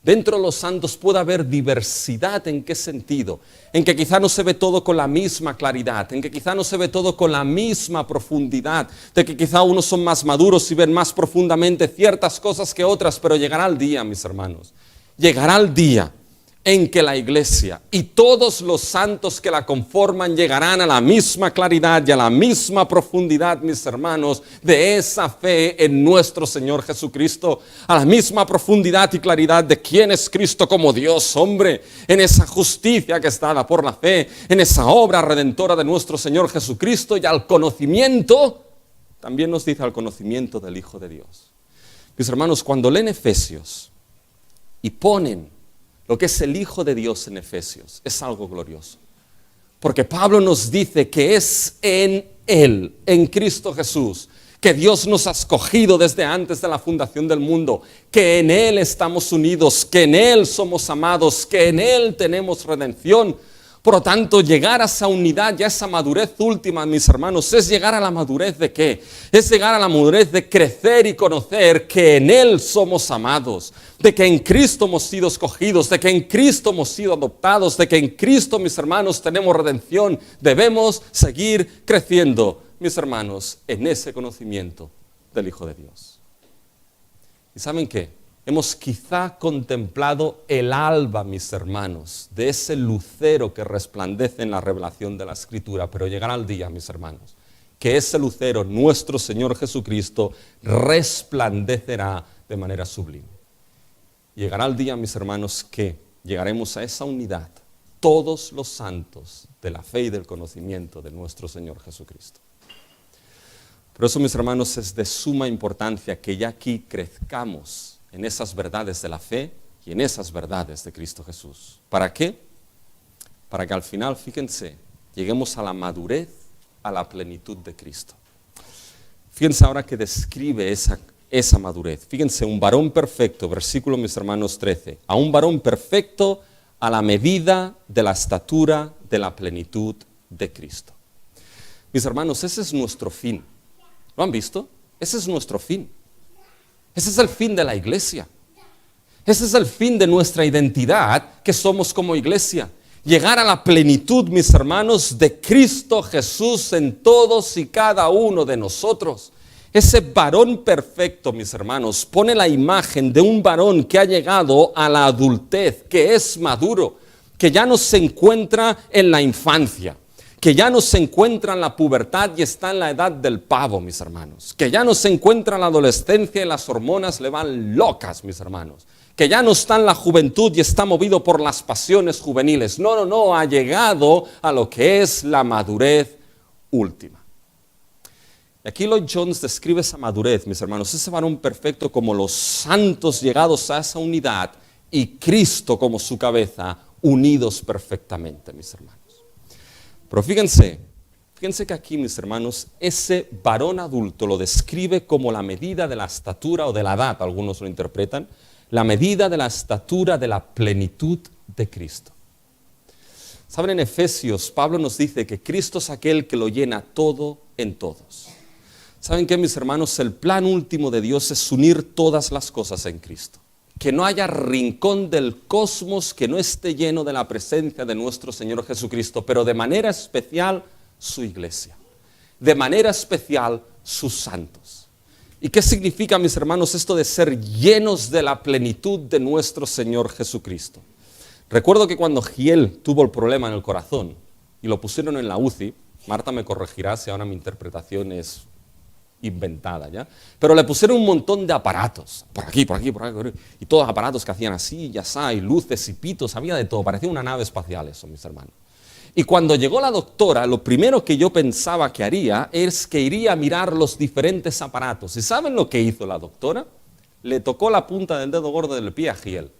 dentro de los santos puede haber diversidad. ¿En qué sentido? En que quizá no se ve todo con la misma claridad, en que quizá no se ve todo con la misma profundidad, de que quizá unos son más maduros y ven más profundamente ciertas cosas que otras, pero llegará el día, mis hermanos, llegará el día en que la iglesia y todos los santos que la conforman llegarán a la misma claridad y a la misma profundidad, mis hermanos, de esa fe en nuestro Señor Jesucristo, a la misma profundidad y claridad de quién es Cristo como Dios hombre, en esa justicia que está dada por la fe, en esa obra redentora de nuestro Señor Jesucristo y al conocimiento, también nos dice al conocimiento del Hijo de Dios. Mis hermanos, cuando leen Efesios y ponen lo que es el Hijo de Dios en Efesios, es algo glorioso. Porque Pablo nos dice que es en Él, en Cristo Jesús, que Dios nos ha escogido desde antes de la fundación del mundo, que en Él estamos unidos, que en Él somos amados, que en Él tenemos redención. Por lo tanto, llegar a esa unidad y a esa madurez última, mis hermanos, es llegar a la madurez ¿de qué? Es llegar a la madurez de crecer y conocer que en Él somos amados, de que en Cristo hemos sido escogidos, de que en Cristo hemos sido adoptados, de que en Cristo, mis hermanos, tenemos redención. Debemos seguir creciendo, mis hermanos, en ese conocimiento del Hijo de Dios. ¿Y saben qué? Hemos quizá contemplado el alba, mis hermanos, de ese lucero que resplandece en la revelación de la Escritura, pero llegará el día, mis hermanos, que ese lucero, nuestro Señor Jesucristo, resplandecerá de manera sublime. Llegará el día, mis hermanos, que llegaremos a esa unidad, todos los santos de la fe y del conocimiento de nuestro Señor Jesucristo. Por eso, mis hermanos, es de suma importancia que ya aquí crezcamos en esas verdades de la fe y en esas verdades de Cristo Jesús. ¿Para qué? Para que al final, fíjense, lleguemos a la madurez, a la plenitud de Cristo. Fíjense ahora que describe esa madurez. Fíjense, un varón perfecto, versículo, mis hermanos, 13. A un varón perfecto a la medida de la estatura de la plenitud de Cristo. Mis hermanos, ese es nuestro fin. ¿Lo han visto? Ese es nuestro fin. Ese es el fin de la iglesia. Ese es el fin de nuestra identidad que somos como iglesia. Llegar a la plenitud, mis hermanos, de Cristo Jesús en todos y cada uno de nosotros. Ese varón perfecto, mis hermanos, pone la imagen de un varón que ha llegado a la adultez, que es maduro, que ya no se encuentra en la infancia, que ya no se encuentra en la pubertad y está en la edad del pavo, mis hermanos, que ya no se encuentra en la adolescencia y las hormonas le van locas, mis hermanos, que ya no está en la juventud y está movido por las pasiones juveniles. No, ha llegado a lo que es la madurez última. Y aquí Lloyd Jones describe esa madurez, mis hermanos, ese varón perfecto como los santos llegados a esa unidad y Cristo como su cabeza, unidos perfectamente, mis hermanos. Pero fíjense que aquí, mis hermanos, ese varón adulto lo describe como la medida de la estatura o de la edad, algunos lo interpretan, la medida de la estatura de la plenitud de Cristo. Saben, en Efesios, Pablo nos dice que Cristo es aquel que lo llena todo en todos. ¿Saben qué, mis hermanos? El plan último de Dios es unir todas las cosas en Cristo. Que no haya rincón del cosmos que no esté lleno de la presencia de nuestro Señor Jesucristo, pero de manera especial su iglesia, de manera especial sus santos. ¿Y qué significa, mis hermanos, esto de ser llenos de la plenitud de nuestro Señor Jesucristo? Recuerdo que cuando Giel tuvo el problema en el corazón y lo pusieron en la UCI, Marta me corregirá si ahora mi interpretación es inventada, ¿ya? Pero le pusieron un montón de aparatos, por aquí, y todos aparatos que hacían así, ya está, y luces y pitos, había de todo, parecía una nave espacial eso, mis hermanos. Y cuando llegó la doctora, lo primero que yo pensaba que haría es que iría a mirar los diferentes aparatos. ¿Y saben lo que hizo la doctora? Le tocó la punta del dedo gordo del pie a Giel.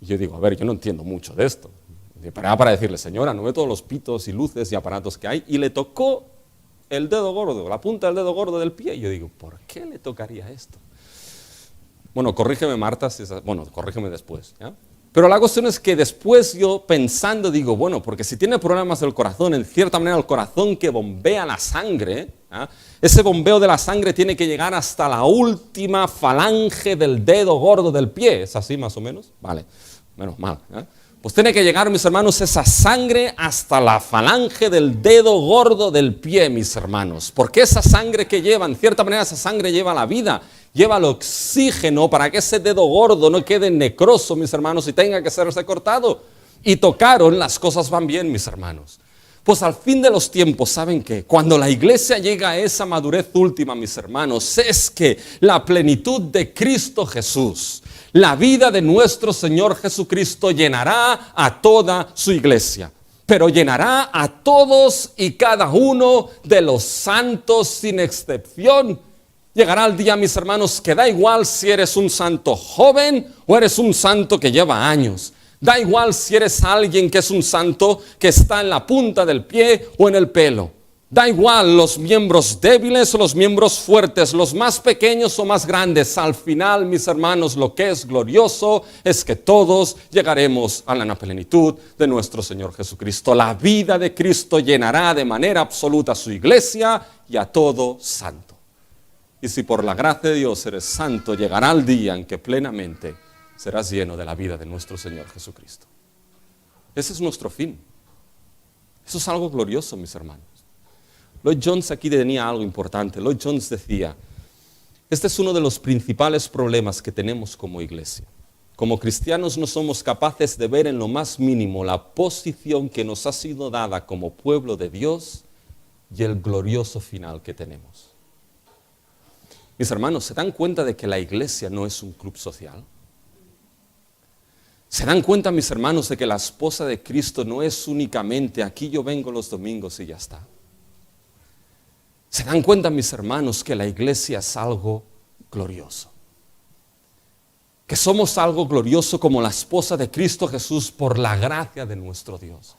Y yo digo, a ver, yo no entiendo mucho de esto. Para decirle, señora, no ve todos los pitos y luces y aparatos que hay, y le tocó el dedo gordo, la punta del dedo gordo del pie. Y yo digo, ¿por qué le tocaría esto? Bueno, corrígeme, Marta, corrígeme después, ¿ya? Pero la cuestión es que después yo pensando digo, bueno, porque si tiene problemas del corazón, en cierta manera el corazón que bombea la sangre, ¿ya? Ese bombeo de la sangre tiene que llegar hasta la última falange del dedo gordo del pie. ¿Es así más o menos? Vale, menos mal, ¿ya? Pues tiene que llegar, mis hermanos, esa sangre hasta la falange del dedo gordo del pie, mis hermanos. Porque esa sangre que lleva, en cierta manera, esa sangre lleva la vida, lleva el oxígeno para que ese dedo gordo no quede necroso, mis hermanos, y tenga que serse cortado. Y tocaron, las cosas van bien, mis hermanos. Pues al fin de los tiempos, ¿saben qué? Cuando la iglesia llega a esa madurez última, mis hermanos, es que la plenitud de Cristo Jesús, la vida de nuestro Señor Jesucristo llenará a toda su iglesia, pero llenará a todos y cada uno de los santos sin excepción. Llegará el día, mis hermanos, que da igual si eres un santo joven o eres un santo que lleva años. Da igual si eres alguien que es un santo que está en la punta del pie o en el pelo. Da igual los miembros débiles o los miembros fuertes, los más pequeños o más grandes. Al final, mis hermanos, lo que es glorioso es que todos llegaremos a la plenitud de nuestro Señor Jesucristo. La vida de Cristo llenará de manera absoluta a su iglesia y a todo santo. Y si por la gracia de Dios eres santo, llegará el día en que plenamente serás lleno de la vida de nuestro Señor Jesucristo. Ese es nuestro fin. Eso es algo glorioso, mis hermanos. Lloyd Jones aquí tenía algo importante. Lloyd Jones decía, este es uno de los principales problemas que tenemos como iglesia. Como cristianos no somos capaces de ver en lo más mínimo la posición que nos ha sido dada como pueblo de Dios y el glorioso final que tenemos. Mis hermanos, ¿se dan cuenta de que la iglesia no es un club social? ¿Se dan cuenta, mis hermanos, de que la esposa de Cristo no es únicamente aquí yo vengo los domingos y ya está? ¿Se dan cuenta, mis hermanos, que la iglesia es algo glorioso? Que somos algo glorioso como la esposa de Cristo Jesús por la gracia de nuestro Dios.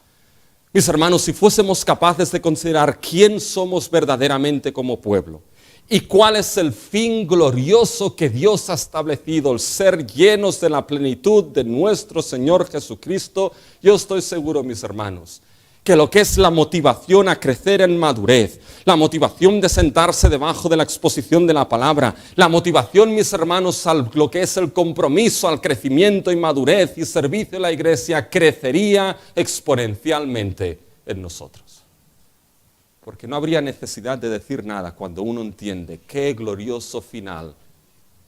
Mis hermanos, si fuésemos capaces de considerar quién somos verdaderamente como pueblo y cuál es el fin glorioso que Dios ha establecido, el ser llenos de la plenitud de nuestro Señor Jesucristo, yo estoy seguro, mis hermanos, que lo que es la motivación a crecer en madurez, la motivación de sentarse debajo de la exposición de la palabra, la motivación, mis hermanos, a lo que es el compromiso al crecimiento y madurez y servicio a la iglesia, crecería exponencialmente en nosotros. Porque no habría necesidad de decir nada cuando uno entiende qué glorioso final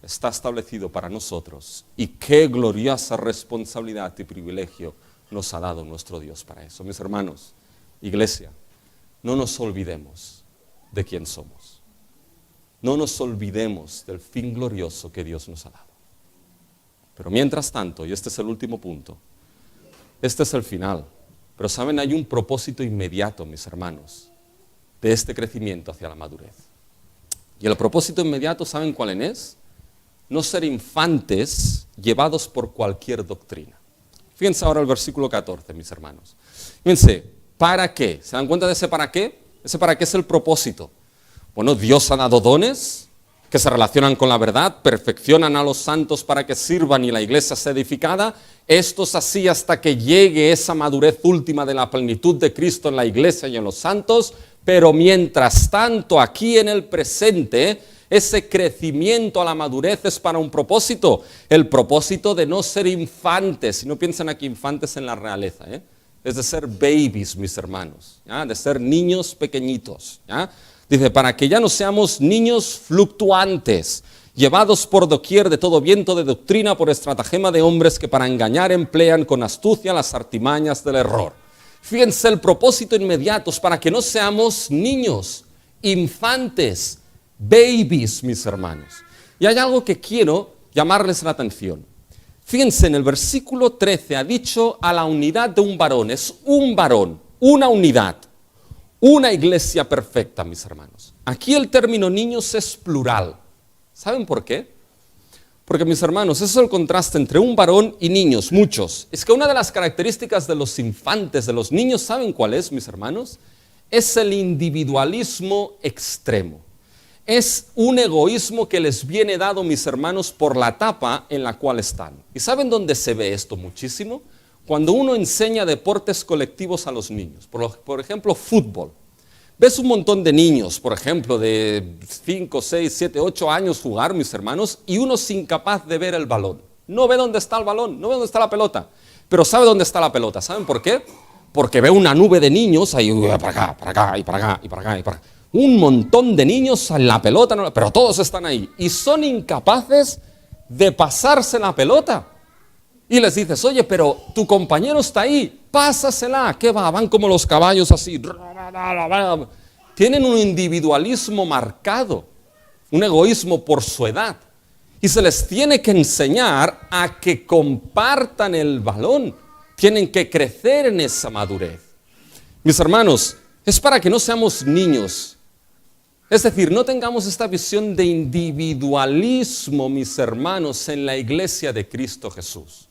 está establecido para nosotros y qué gloriosa responsabilidad y privilegio nos ha dado nuestro Dios para eso. Mis hermanos, iglesia, no nos olvidemos de quién somos. No nos olvidemos del fin glorioso que Dios nos ha dado. Pero mientras tanto, y este es el último punto, este es el final. Pero saben, hay un propósito inmediato, mis hermanos, de este crecimiento hacia la madurez. Y el propósito inmediato, ¿saben cuál es? No ser infantes llevados por cualquier doctrina. Fíjense ahora el versículo 14, mis hermanos. Fíjense, ¿para qué? ¿Se dan cuenta de ese para qué? Ese para qué es el propósito. Bueno, Dios ha dado dones que se relacionan con la verdad, perfeccionan a los santos para que sirvan y la iglesia sea edificada. Esto es así hasta que llegue esa madurez última de la plenitud de Cristo en la iglesia y en los santos. Pero mientras tanto, aquí en el presente, ese crecimiento a la madurez es para un propósito, el propósito de no ser infantes. Y no piensen aquí infantes en la realeza, es de ser babies, mis hermanos, ¿ya? De ser niños pequeñitos, ¿ya? Dice, para que ya no seamos niños fluctuantes, llevados por doquier de todo viento de doctrina por estratagema de hombres que para engañar emplean con astucia las artimañas del error. Fíjense, el propósito inmediato es para que no seamos niños, infantes, babies, mis hermanos. Y hay algo que quiero llamarles la atención. Fíjense, en el versículo 13 ha dicho a la unidad de un varón. Es un varón, una unidad, una iglesia perfecta, mis hermanos. Aquí el término niños es plural. ¿Saben por qué? Porque, mis hermanos, eso es el contraste entre un varón y niños, muchos. Es que una de las características de los infantes, de los niños, ¿saben cuál es, mis hermanos? Es el individualismo extremo. Es un egoísmo que les viene dado, mis hermanos, por la etapa en la cual están. ¿Y saben dónde se ve esto muchísimo? Cuando uno enseña deportes colectivos a los niños. Por ejemplo, fútbol. Ves un montón de niños, por ejemplo, de 5, 6, 7, 8 años jugar, mis hermanos, y uno es incapaz de ver el balón. No ve dónde está el balón, no ve dónde está la pelota, pero sabe dónde está la pelota. ¿Saben por qué? Porque ve una nube de niños ahí, para acá, para acá, y para acá, y para acá, y para acá. Un montón de niños en la pelota, pero todos están ahí. Y son incapaces de pasarse la pelota. Y les dices, oye, pero tu compañero está ahí, pásasela. ¿Qué va? Van como los caballos así. Tienen un individualismo marcado, un egoísmo por su edad. Y se les tiene que enseñar a que compartan el balón. Tienen que crecer en esa madurez. Mis hermanos, es para que no seamos niños. Es decir, no tengamos esta visión de individualismo, mis hermanos, en la iglesia de Cristo Jesús.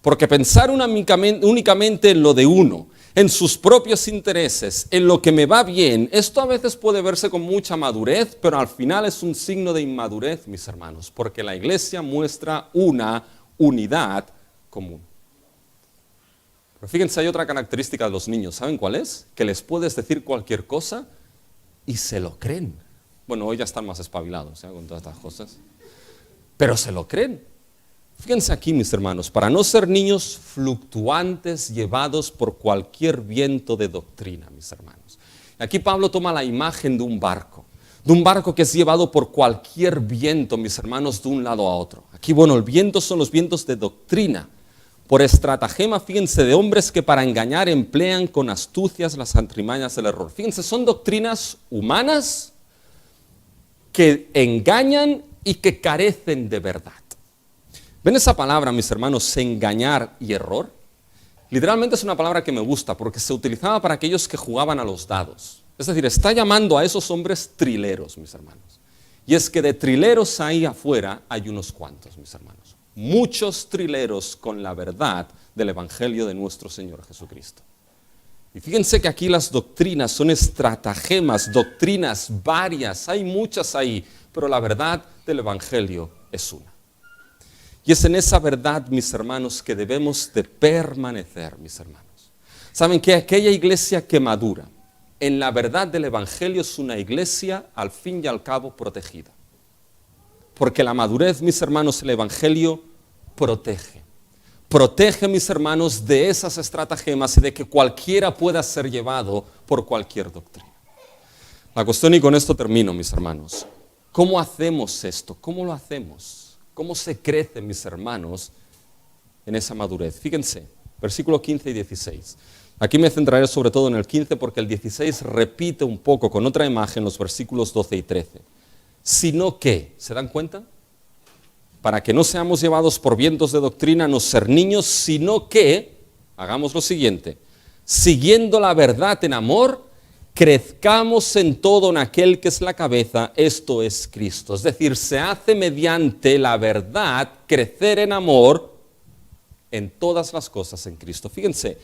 Porque pensar únicamente en lo de uno, en sus propios intereses, en lo que me va bien, esto a veces puede verse con mucha madurez, pero al final es un signo de inmadurez, mis hermanos, porque la iglesia muestra una unidad común. Pero fíjense, hay otra característica de los niños, ¿saben cuál es? Que les puedes decir cualquier cosa y se lo creen. Bueno, hoy ya están más espabilados con todas estas cosas, pero se lo creen. Fíjense aquí, mis hermanos, para no ser niños fluctuantes llevados por cualquier viento de doctrina, mis hermanos. Aquí Pablo toma la imagen de un barco que es llevado por cualquier viento, mis hermanos, de un lado a otro. Aquí, bueno, el viento son los vientos de doctrina, por estratagema, fíjense, de hombres que para engañar emplean con astucias las artimañas del error. Fíjense, son doctrinas humanas que engañan y que carecen de verdad. ¿Ven esa palabra, mis hermanos, engañar y error? Literalmente es una palabra que me gusta porque se utilizaba para aquellos que jugaban a los dados. Es decir, está llamando a esos hombres trileros, mis hermanos. Y es que de trileros ahí afuera hay unos cuantos, mis hermanos. Muchos trileros con la verdad del Evangelio de nuestro Señor Jesucristo. Y fíjense que aquí las doctrinas son estratagemas, doctrinas varias, hay muchas ahí, pero la verdad del Evangelio es una. Y es en esa verdad, mis hermanos, que debemos de permanecer, mis hermanos. ¿Saben que aquella iglesia que madura en la verdad del Evangelio es una iglesia, al fin y al cabo, protegida? Porque la madurez, mis hermanos, el Evangelio protege. Protege, mis hermanos, de esas estratagemas y de que cualquiera pueda ser llevado por cualquier doctrina. La cuestión, y con esto termino, mis hermanos, ¿cómo hacemos esto? ¿Cómo lo hacemos? ¿Cómo se crece, mis hermanos, en esa madurez? Fíjense, versículo 15 y 16. Aquí me centraré sobre todo en el 15 porque el 16 repite un poco con otra imagen los versículos 12 y 13. Sino que, ¿se dan cuenta? Para que no seamos llevados por vientos de doctrina, no ser niños, sino que, hagamos lo siguiente, siguiendo la verdad en amor, crezcamos en todo en aquel que es la cabeza, esto es Cristo. Es decir, se hace mediante la verdad crecer en amor en todas las cosas en Cristo. Fíjense,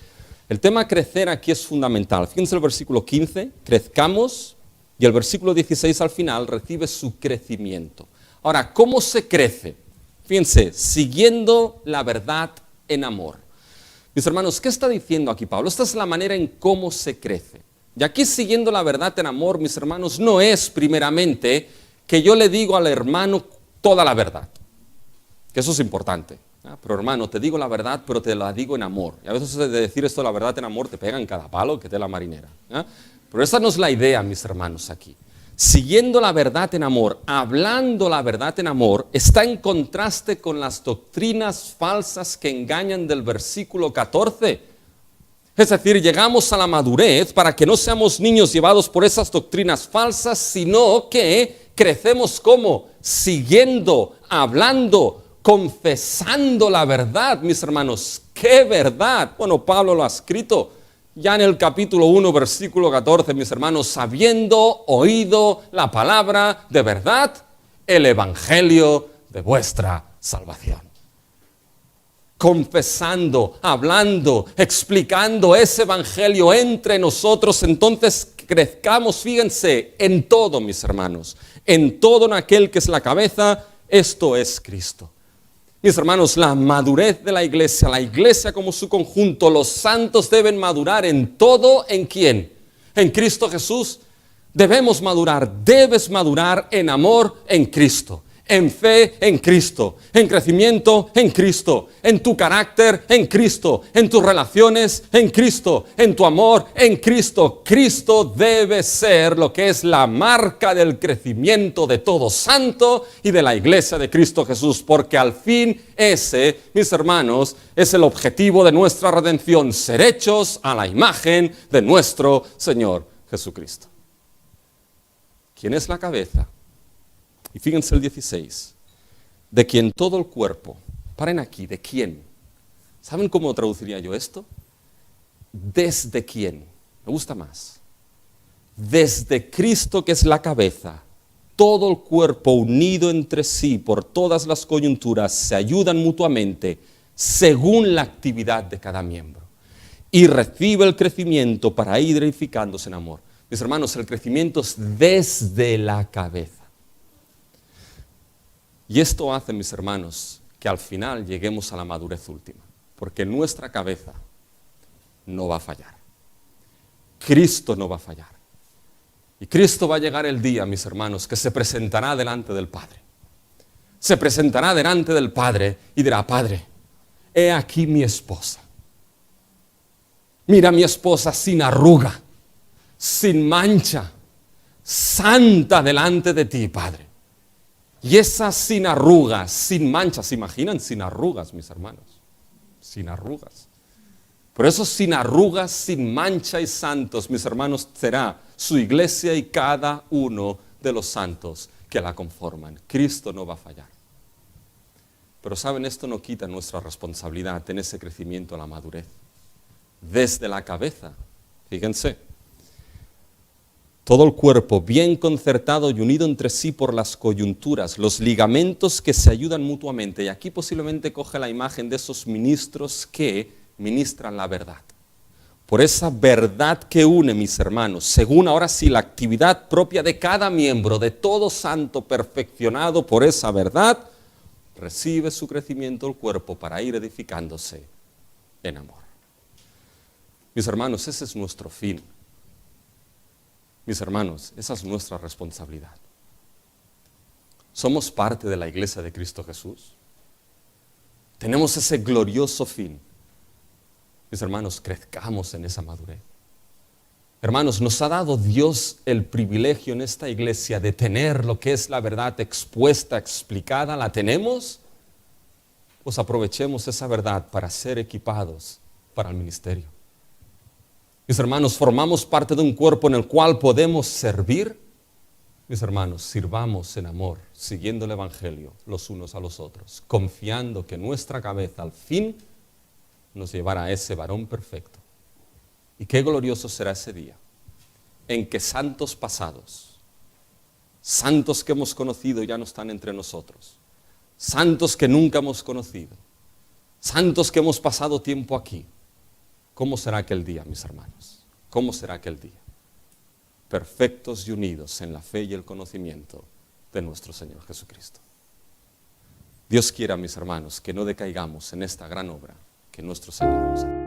el tema crecer aquí es fundamental. Fíjense el versículo 15, crezcamos, y el versículo 16 al final recibe su crecimiento. Ahora, ¿cómo se crece? Fíjense, siguiendo la verdad en amor. Mis hermanos, ¿qué está diciendo aquí Pablo? Esta es la manera en cómo se crece. Y aquí siguiendo la verdad en amor, mis hermanos, no es primeramente que yo le digo al hermano toda la verdad, que eso es importante. Pero hermano, te digo la verdad, pero te la digo en amor. Y a veces de decir esto, la verdad en amor, te pegan cada palo que te la marinera. Pero esa no es la idea, mis hermanos, aquí. Siguiendo la verdad en amor, hablando la verdad en amor, está en contraste con las doctrinas falsas que engañan del versículo 14. Es decir, llegamos a la madurez para que no seamos niños llevados por esas doctrinas falsas, sino que crecemos como siguiendo, hablando, confesando la verdad, mis hermanos. ¿Qué verdad? Bueno, Pablo lo ha escrito ya en el capítulo 1, versículo 14, mis hermanos, habiendo oído la palabra de verdad, el evangelio de vuestra salvación. Confesando, hablando, explicando ese evangelio entre nosotros, entonces crezcamos, fíjense, en todo, mis hermanos, en todo en aquel que es la cabeza, esto es Cristo. Mis hermanos, la madurez de la iglesia como su conjunto, los santos deben madurar en todo, ¿en quién? En Cristo Jesús. Debes madurar en amor en Cristo. En fe en Cristo, en crecimiento en Cristo, en tu carácter en Cristo, en tus relaciones en Cristo, en tu amor en Cristo. Cristo debe ser lo que es la marca del crecimiento de todo santo y de la iglesia de Cristo Jesús, porque al fin ese, mis hermanos, es el objetivo de nuestra redención, ser hechos a la imagen de nuestro Señor Jesucristo. ¿Quién es la cabeza? Y fíjense el 16, de quien todo el cuerpo, paren aquí, ¿de quién? ¿Saben cómo traduciría yo esto? ¿Desde quién? Me gusta más. Desde Cristo, que es la cabeza, todo el cuerpo unido entre sí por todas las coyunturas se ayudan mutuamente según la actividad de cada miembro. y recibe el crecimiento para ir edificándose en amor. Mis hermanos, el crecimiento es desde la cabeza. Y esto hace, mis hermanos, que al final lleguemos a la madurez última, porque nuestra cabeza no va a fallar. Cristo no va a fallar. Y Cristo va a llegar el día, mis hermanos, que se presentará delante del Padre. Se presentará delante del Padre y dirá: Padre, he aquí mi esposa. Mira mi esposa sin arruga, sin mancha, santa delante de ti, Padre. Y esa sin arrugas, sin manchas, ¿se imaginan? Sin arrugas, mis hermanos. Sin arrugas. Por eso sin arrugas, sin mancha y santos, mis hermanos, será su iglesia y cada uno de los santos que la conforman. Cristo no va a fallar. Pero saben, esto no quita nuestra responsabilidad en ese crecimiento a la madurez. Desde la cabeza, fíjense, todo el cuerpo bien concertado y unido entre sí por las coyunturas, los ligamentos que se ayudan mutuamente. Y aquí posiblemente coge la imagen de esos ministros que ministran la verdad. Por esa verdad que une, mis hermanos, según ahora sí la actividad propia de cada miembro, de todo santo perfeccionado por esa verdad, recibe su crecimiento el cuerpo para ir edificándose en amor. Mis hermanos, ese es nuestro fin. Mis hermanos, esa es nuestra responsabilidad. Somos parte de la iglesia de Cristo Jesús. Tenemos ese glorioso fin. Mis hermanos, crezcamos en esa madurez. Hermanos, nos ha dado Dios el privilegio en esta iglesia de tener lo que es la verdad expuesta, explicada. ¿La tenemos? Pues aprovechemos esa verdad para ser equipados para el ministerio. Mis hermanos, formamos parte de un cuerpo en el cual podemos servir. Mis hermanos, sirvamos en amor, siguiendo el Evangelio los unos a los otros, confiando que nuestra cabeza al fin nos llevará a ese varón perfecto. Y qué glorioso será ese día en que santos pasados, santos que hemos conocido ya no están entre nosotros, santos que nunca hemos conocido, santos que hemos pasado tiempo aquí. ¿Cómo será aquel día, mis hermanos? ¿Cómo será aquel día? Perfectos y unidos en la fe y el conocimiento de nuestro Señor Jesucristo. Dios quiera, mis hermanos, que no decaigamos en esta gran obra que nuestro Señor nos ha dado.